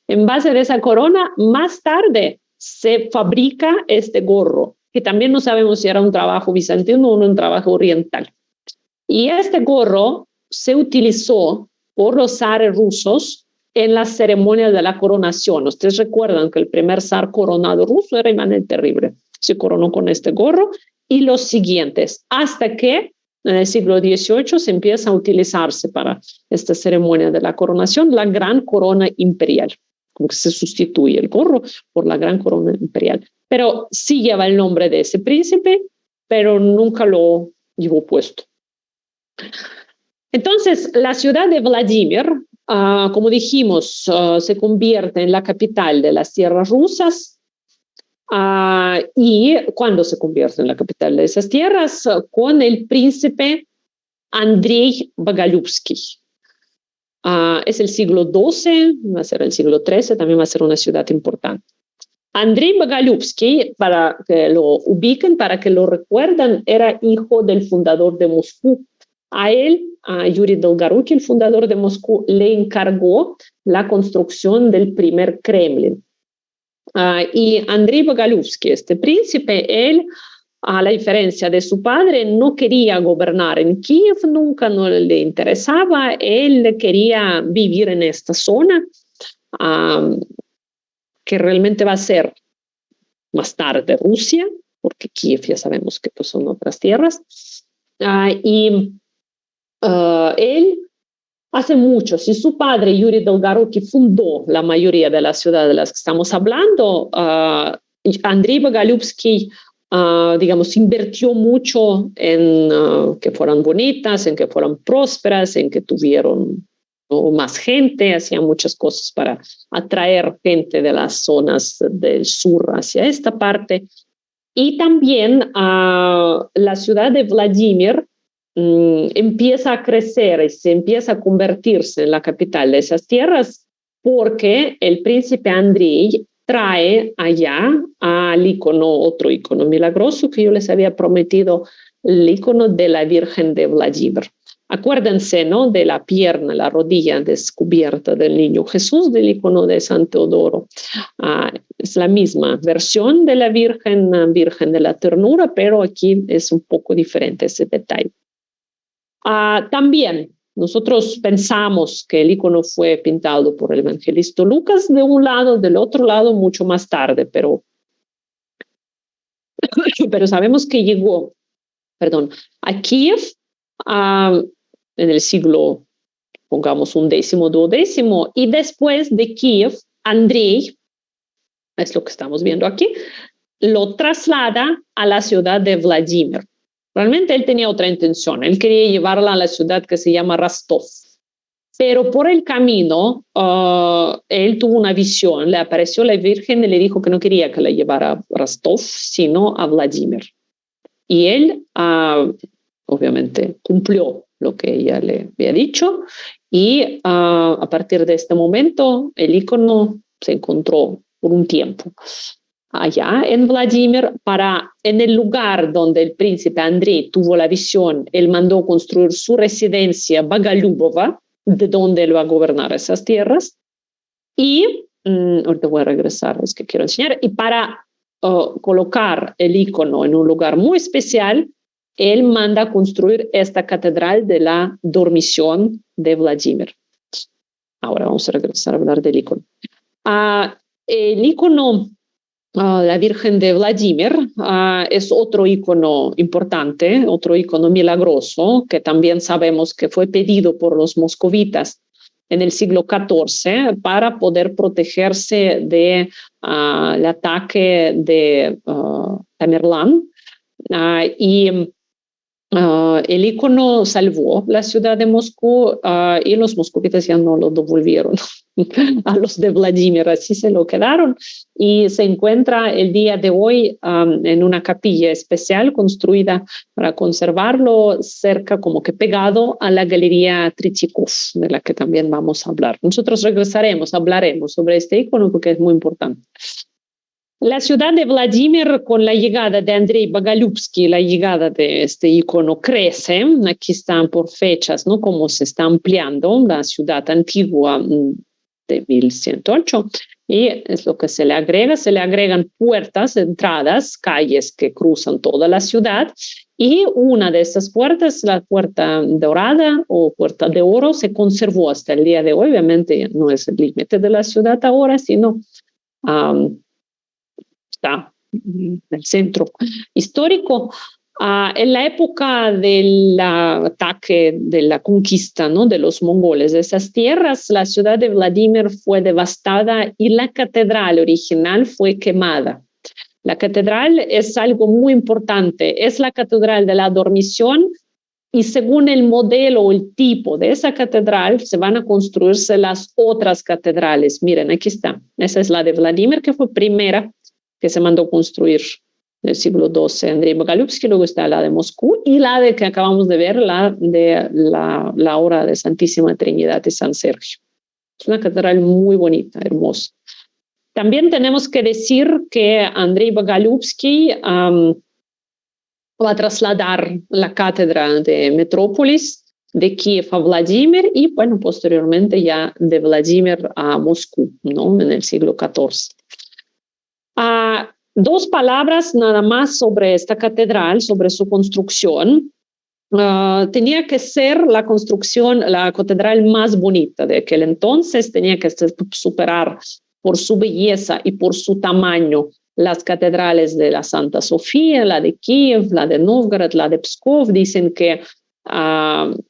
En base de esa corona, más tarde se fabrica este gorro, que también no sabemos si era un trabajo bizantino o un trabajo oriental. Y este gorro se utilizó por los zares rusos en la ceremonia de la coronación. Ustedes recuerdan que el primer zar coronado ruso era Iván el Terrible. Se coronó con este gorro, y los siguientes, hasta que en el siglo XVIII se empieza a utilizarse para esta ceremonia de la coronación la gran corona imperial, como que se sustituye el gorro por la gran corona imperial. Pero sí lleva el nombre de ese príncipe, pero nunca lo llevó puesto. Entonces, la ciudad de Vladimir, como dijimos, se convierte en la capital de las tierras rusas. Y cuando se convierte en la capital de esas tierras, con el príncipe Andrei Bogolyubsky. Es el siglo XII, va a ser el siglo XIII, también va a ser una ciudad importante. Andrei Bogolyubsky, para que lo ubiquen, para que lo recuerden, era hijo del fundador de Moscú. A él, a Yuri Dolgoruki, el fundador de Moscú, le encargó la construcción del primer Kremlin. Y Andrei Bogolyubsky, este príncipe, él, a la diferencia de su padre, no quería gobernar en Kiev, nunca no le interesaba. Él quería vivir en esta zona, que realmente va a ser más tarde Rusia, porque Kiev ya sabemos que pues, son otras tierras. Él hace mucho, si su padre Yuri Dolgoruki fundó la mayoría de las ciudades de las que estamos hablando, Andrei Bogolyubsky, digamos, invirtió mucho en que fueran bonitas, en que fueran prósperas, en que tuvieron más gente, hacía muchas cosas para atraer gente de las zonas del sur hacia esta parte. Y también la ciudad de Vladimir empieza a crecer y se empieza a convertirse en la capital de esas tierras porque el príncipe Andrei trae allá al icono, otro icono milagroso que yo les había prometido, el icono de la Virgen de Vladimir. Acuérdense, ¿no?, de la pierna, la rodilla descubierta del niño Jesús, del icono de San Teodoro. Es la misma versión de la Virgen de la Ternura, pero aquí es un poco diferente ese detalle. También nosotros pensamos que el icono fue pintado por el evangelista Lucas de un lado, del otro lado mucho más tarde, pero pero sabemos que llegó, a Kiev en el siglo, pongamos, XI, XII, y después de Kiev, Andrei, es lo que estamos viendo aquí, lo traslada a la ciudad de Vladimir. Realmente él tenía otra intención, él quería llevarla a la ciudad que se llama Rostov. Pero por el camino, él tuvo una visión, le apareció la Virgen y le dijo que no quería que la llevara a Rostov, sino a Vladimir. Y él, obviamente, cumplió lo que ella le había dicho, y a partir de este momento, el ícono se encontró por un tiempo allá en Vladimir. En el lugar donde el príncipe Andrei tuvo la visión, él mandó construir su residencia Bogolyubova, de donde él va a gobernar esas tierras. Y ahorita voy a regresar, es que quiero enseñar. Y para colocar el ícono en un lugar muy especial, él manda construir esta catedral de la Dormición de Vladimir. Ahora vamos a regresar a hablar del ícono. El ícono, la Virgen de Vladimir, es otro ícono importante, otro ícono milagroso, que también sabemos que fue pedido por los moscovitas en el siglo XIV para poder protegerse del ataque de Tamerlán. El ícono salvó la ciudad de Moscú, y los moscovitas ya no lo devolvieron a los de Vladimir, así se lo quedaron, y se encuentra el día de hoy en una capilla especial construida para conservarlo, cerca, como que pegado a la Galería Tretchikov, de la que también vamos a hablar. Nosotros hablaremos sobre este ícono porque es muy importante. La ciudad de Vladimir, con la llegada de Andrei Bogolyubsky, la llegada de este ícono crece. Aquí están por fechas, ¿no?, cómo se está ampliando la ciudad antigua de 1108. Y es lo que se le agregan puertas, entradas, calles que cruzan toda la ciudad. Y una de esas puertas, la puerta dorada o puerta de oro, se conservó hasta el día de hoy. Obviamente no es el límite de la ciudad ahora, sino está en el centro histórico. En la época del ataque, de la conquista, ¿no?, de los mongoles de esas tierras, la ciudad de Vladimir fue devastada y la catedral original fue quemada. La catedral es algo muy importante, es la catedral de la Dormición, y según el modelo o el tipo de esa catedral se van a construirse las otras catedrales. Miren, aquí está. Esa es la de Vladimir, que fue primera que se mandó construir en el siglo XII, Andrei Bogolyubsky. Luego está la de Moscú y la de que acabamos de ver, la de la hora de Santísima Trinidad de San Sergio. Es una catedral muy bonita, hermosa. También tenemos que decir que Andrei Bogolyubsky va a trasladar la cátedra de Metrópolis de Kiev a Vladimir y, bueno, posteriormente ya de Vladimir a Moscú, ¿no?, en el siglo XIV. Dos palabras nada más sobre esta catedral, sobre su construcción. Tenía que ser la construcción, la catedral más bonita de aquel entonces, tenía que superar por su belleza y por su tamaño las catedrales de la Santa Sofía, la de Kiev, la de Novgorod, la de Pskov. Dicen que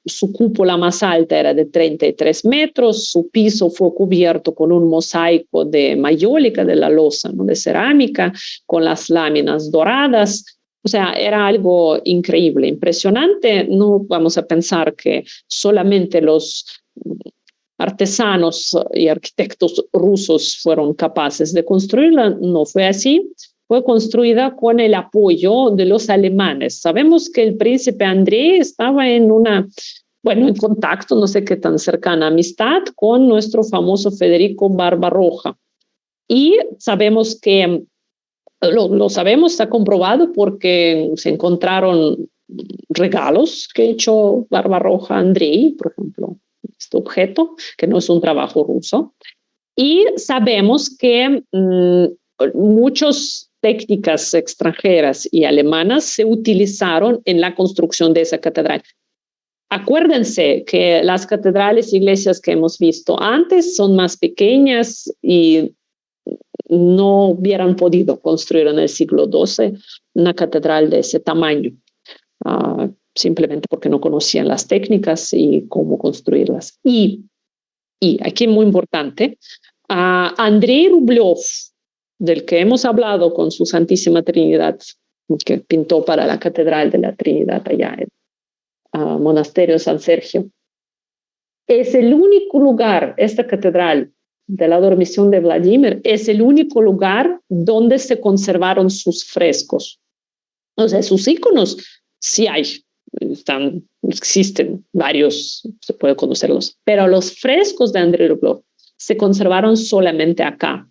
su cúpula más alta era de 33 metros, su piso fue cubierto con un mosaico de mayólica, de la loza, ¿no?, de cerámica, con las láminas doradas. O sea, era algo increíble, impresionante. No vamos a pensar que solamente los artesanos y arquitectos rusos fueron capaces de construirla, no fue así. Fue construida con el apoyo de los alemanes. Sabemos que el príncipe Andrei estaba en contacto, no sé qué tan cercana amistad, con nuestro famoso Federico Barbarroja. Y sabemos que, lo sabemos, está comprobado porque se encontraron regalos que hecho Barbarroja a Andrei, por ejemplo, este objeto, que no es un trabajo ruso. Y sabemos que muchas técnicas extranjeras y alemanas se utilizaron en la construcción de esa catedral. Acuérdense que las catedrales e iglesias que hemos visto antes son más pequeñas y no hubieran podido construir en el siglo XII una catedral de ese tamaño, simplemente porque no conocían las técnicas y cómo construirlas. Y aquí muy importante, Andrei Rublev, del que hemos hablado con su Santísima Trinidad, que pintó para la Catedral de la Trinidad allá en Monasterio San Sergio, es el único lugar, esta catedral de la Dormición de Vladimir, es el único lugar donde se conservaron sus frescos. O sea, sus íconos sí hay, existen varios, se puede conocerlos, pero los frescos de Andrei Rublev se conservaron solamente acá.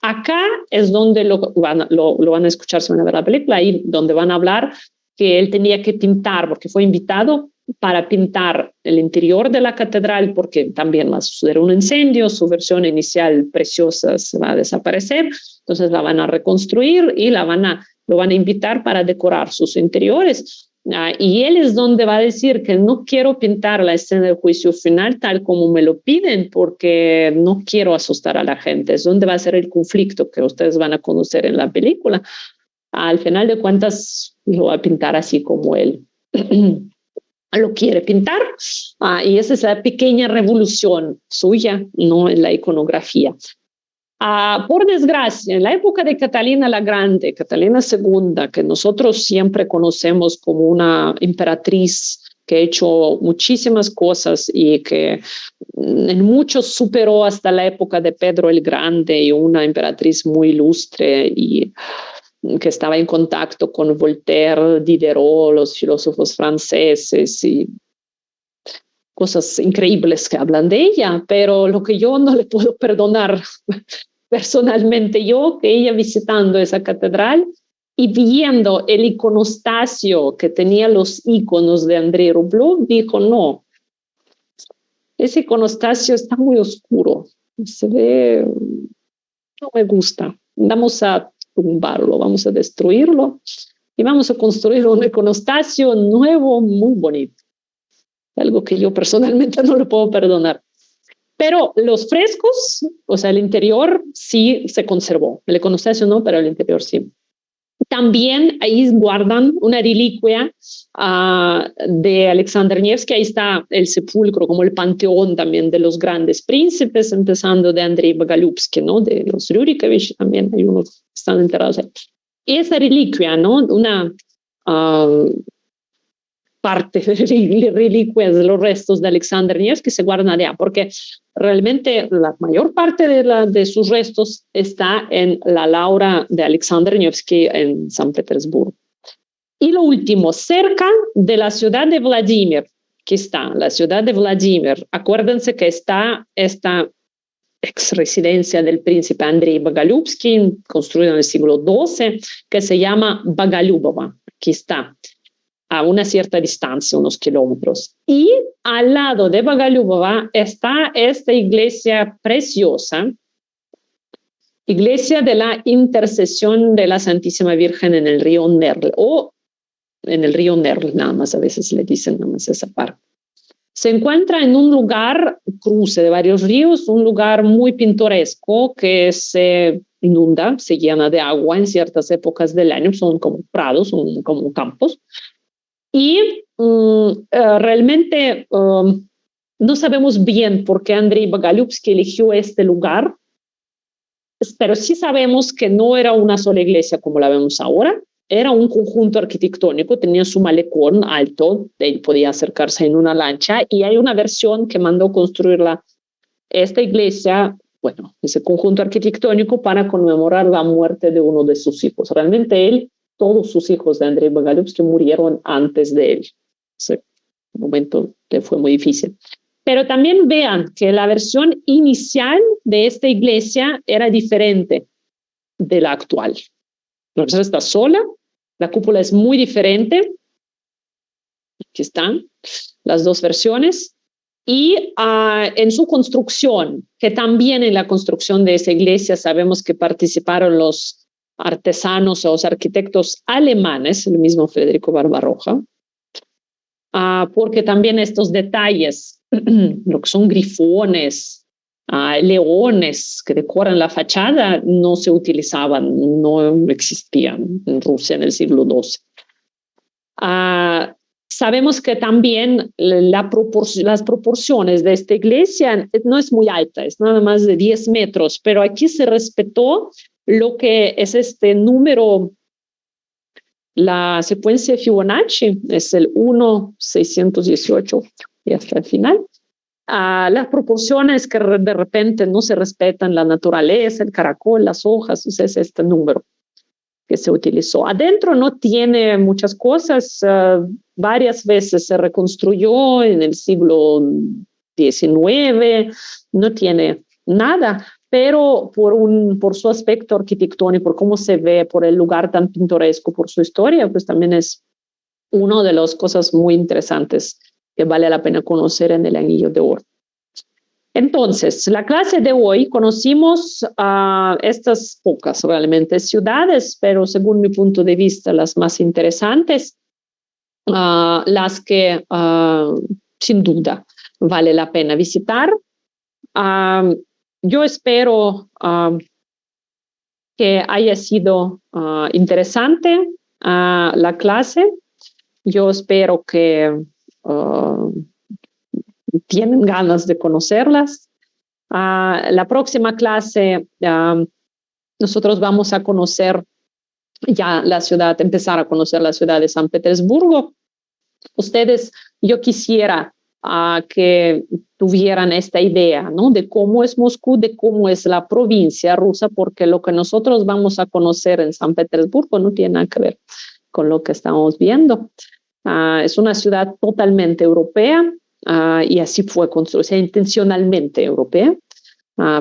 Acá es donde lo van a escuchar si van a ver la película, ahí donde van a hablar que él tenía que pintar, porque fue invitado para pintar el interior de la catedral, porque también va a suceder un incendio, su versión inicial preciosa se va a desaparecer, entonces la van a reconstruir y lo van a invitar para decorar sus interiores. Y él es donde va a decir que no quiero pintar la escena del juicio final tal como me lo piden, porque no quiero asustar a la gente. Es donde va a ser el conflicto que ustedes van a conocer en la película. Al final de cuentas, lo va a pintar así como él lo quiere pintar. Y esa es la pequeña revolución suya, no en la iconografía. Por desgracia, en la época de Catalina la Grande, Catalina II, que nosotros siempre conocemos como una emperatriz que ha hecho muchísimas cosas y que en muchos superó hasta la época de Pedro el Grande, y una emperatriz muy ilustre y que estaba en contacto con Voltaire, Diderot, los filósofos franceses y cosas increíbles que hablan de ella, pero lo que yo no le puedo perdonar personalmente yo, que ella visitando esa catedral y viendo el iconostasio que tenía los iconos de Andrei Rublev, dijo, no, ese iconostasio está muy oscuro, se ve, no me gusta, vamos a tumbarlo, vamos a destruirlo y vamos a construir un iconostasio nuevo, muy bonito, algo que yo personalmente no le puedo perdonar. Pero los frescos, o sea, el interior sí se conservó. El iconostasio no, pero el interior sí. También ahí guardan una reliquia de Alexander Nevsky. Ahí está el sepulcro, como el panteón también de los grandes príncipes, empezando de Andrei Bogolyubsky, ¿no? De los Rurikevich también, hay unos que están enterrados ahí. Y esa reliquia, ¿no? Una parte de reliquias de los restos de Alexander Nevsky se guardan allá, porque realmente la mayor parte de sus restos está en la Laura de Alexander Nevsky en San Petersburgo. Y lo último, cerca de la ciudad de Vladimir, que está la ciudad de Vladimir, acuérdense que está esta ex residencia del príncipe Andrei Bogolyubsky, construida en el siglo XII, que se llama Bogolyubova. Aquí está, a una cierta distancia, unos kilómetros. Y al lado de Bogolyubova está esta iglesia preciosa, iglesia de la Intercesión de la Santísima Virgen en el río Nerl, o en el río Nerl, nada más, a veces le dicen nada más esa parte. Se encuentra en un lugar, cruce de varios ríos, un lugar muy pintoresco que se inunda, se llena de agua en ciertas épocas del año, son como prados, son como campos. Y realmente no sabemos bien por qué Andrei Bogolyubsky eligió este lugar, pero sí sabemos que no era una sola iglesia como la vemos ahora, era un conjunto arquitectónico, tenía su malecón alto, él podía acercarse en una lancha, y hay una versión que mandó construir esta iglesia, bueno, ese conjunto arquitectónico para conmemorar la muerte de uno de sus hijos. Realmente todos sus hijos de Andrei Bogolyubsky murieron antes de él. Ese momento le fue muy difícil. Pero también vean que la versión inicial de esta iglesia era diferente de la actual. La versión está sola, la cúpula es muy diferente. Aquí están las dos versiones. Y en su construcción, que también en la construcción de esa iglesia sabemos que participaron los artesanos o los arquitectos alemanes, el mismo Federico Barbarroja, porque también estos detalles, lo que son grifones, leones que decoran la fachada no se utilizaban, no existían en Rusia en el siglo XII. Sabemos que también las proporciones de esta iglesia no es muy alta, es nada más de 10 metros, pero aquí se respetó lo que es este número, la secuencia Fibonacci, es el 1,618 y hasta el final. Las proporciones que de repente no se respetan, la naturaleza, el caracol, las hojas, es este número que se utilizó. Adentro no tiene muchas cosas, varias veces se reconstruyó en el siglo XIX, no tiene nada, pero por su aspecto arquitectónico, por cómo se ve, por el lugar tan pintoresco, por su historia, pues también es una de las cosas muy interesantes que vale la pena conocer en el Anillo de Oro. Entonces, la clase de hoy conocimos estas pocas realmente ciudades, pero según mi punto de vista las más interesantes, las que sin duda vale la pena visitar. Yo espero que haya sido interesante la clase. Yo espero que tienen ganas de conocerlas. La próxima clase nosotros vamos a conocer ya la ciudad, empezar a conocer la ciudad de San Petersburgo. Ustedes, yo quisiera que tuvieran esta idea, ¿no? De cómo es Moscú, de cómo es la provincia rusa, porque lo que nosotros vamos a conocer en San Petersburgo no tiene nada que ver con lo que estamos viendo. Es una ciudad totalmente europea y así fue construida, intencionalmente europea.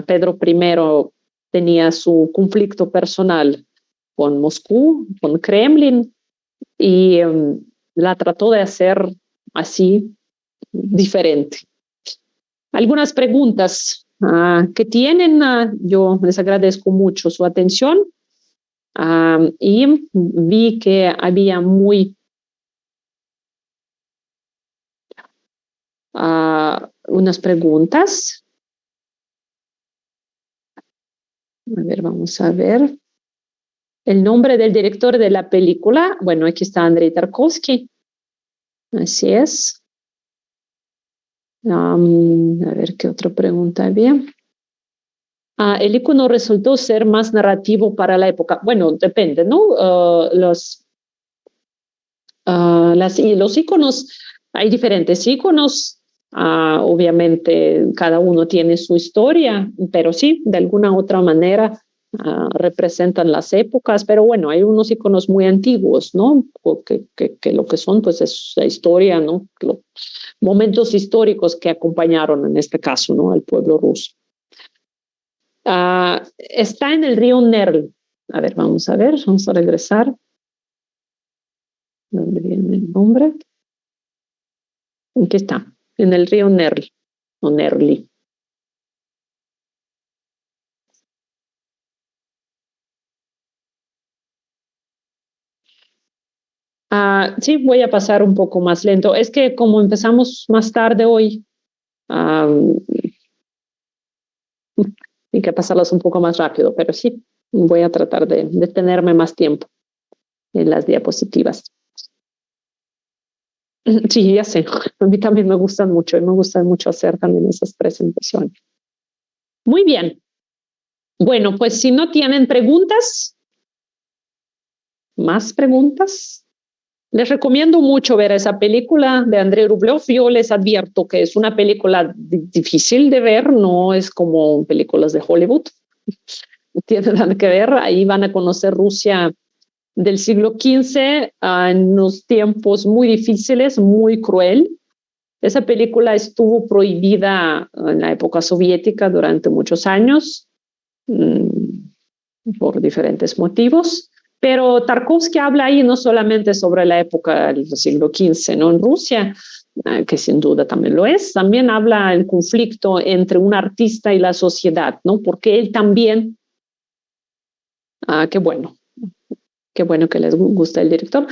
Pedro I tenía su conflicto personal con Moscú, con Kremlin, y la trató de hacer así, diferente. Algunas preguntas que tienen, yo les agradezco mucho su atención y vi que había unas preguntas. A ver, vamos a ver. El nombre del director de la película, bueno, aquí está Andrei Tarkovsky. Así es. A ver qué otra pregunta había. El icono resultó ser más narrativo para la época. Bueno, depende, ¿no? Los iconos, hay diferentes iconos. Obviamente, cada uno tiene su historia, pero sí, de alguna u otra manera representan las épocas. Pero bueno, hay unos iconos muy antiguos, ¿no? Que lo que son, pues, es la historia, ¿no? Momentos históricos que acompañaron, en este caso, ¿no? Al pueblo ruso. Está en el río Nerl. A ver, vamos a regresar. ¿Dónde viene el nombre? Aquí está, en el río Nerl, o Nerli. Sí, voy a pasar un poco más lento. Es que como empezamos más tarde hoy, hay que pasarlas un poco más rápido, pero sí, voy a tratar de tenerme más tiempo en las diapositivas. Sí, ya sé, a mí también me gustan mucho y me gusta mucho hacer también esas presentaciones. Muy bien. Bueno, pues si no tienen preguntas, más preguntas, les recomiendo mucho ver esa película de Andrei Rublev. Yo les advierto que es una película difícil de ver, no es como películas de Hollywood. Tienen nada que ver, ahí van a conocer Rusia del siglo XV en unos tiempos muy difíciles, muy cruel. Esa película estuvo prohibida en la época soviética durante muchos años por diferentes motivos. Pero Tarkovsky habla ahí no solamente sobre la época del siglo XV, ¿no? En Rusia, que sin duda también lo es, también habla del conflicto entre un artista y la sociedad, ¿no? Porque él también, qué bueno que les gusta el director,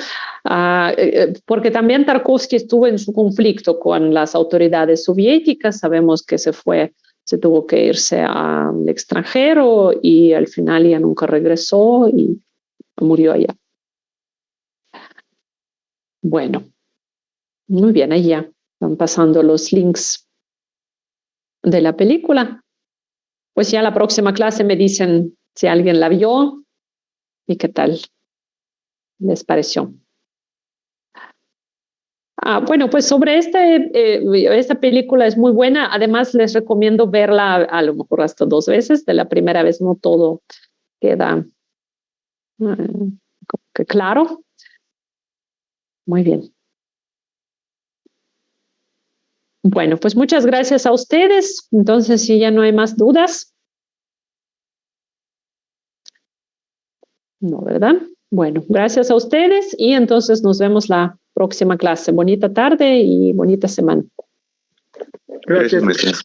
porque también Tarkovsky estuvo en su conflicto con las autoridades soviéticas. Sabemos que se fue se tuvo que irse al extranjero y al final ya nunca regresó y murió allá. Bueno, muy bien, ahí ya están pasando los links de la película. Pues ya la próxima clase me dicen si alguien la vio y qué tal les pareció. Bueno, pues sobre esta película es muy buena. Además, les recomiendo verla a lo mejor hasta 2 veces. De la primera vez no todo queda como que claro. Muy bien. Bueno, pues muchas gracias a ustedes. Entonces, si ya no hay más dudas. No, ¿verdad? Bueno, gracias a ustedes y entonces nos vemos la próxima clase. Bonita tarde y bonita semana. Gracias.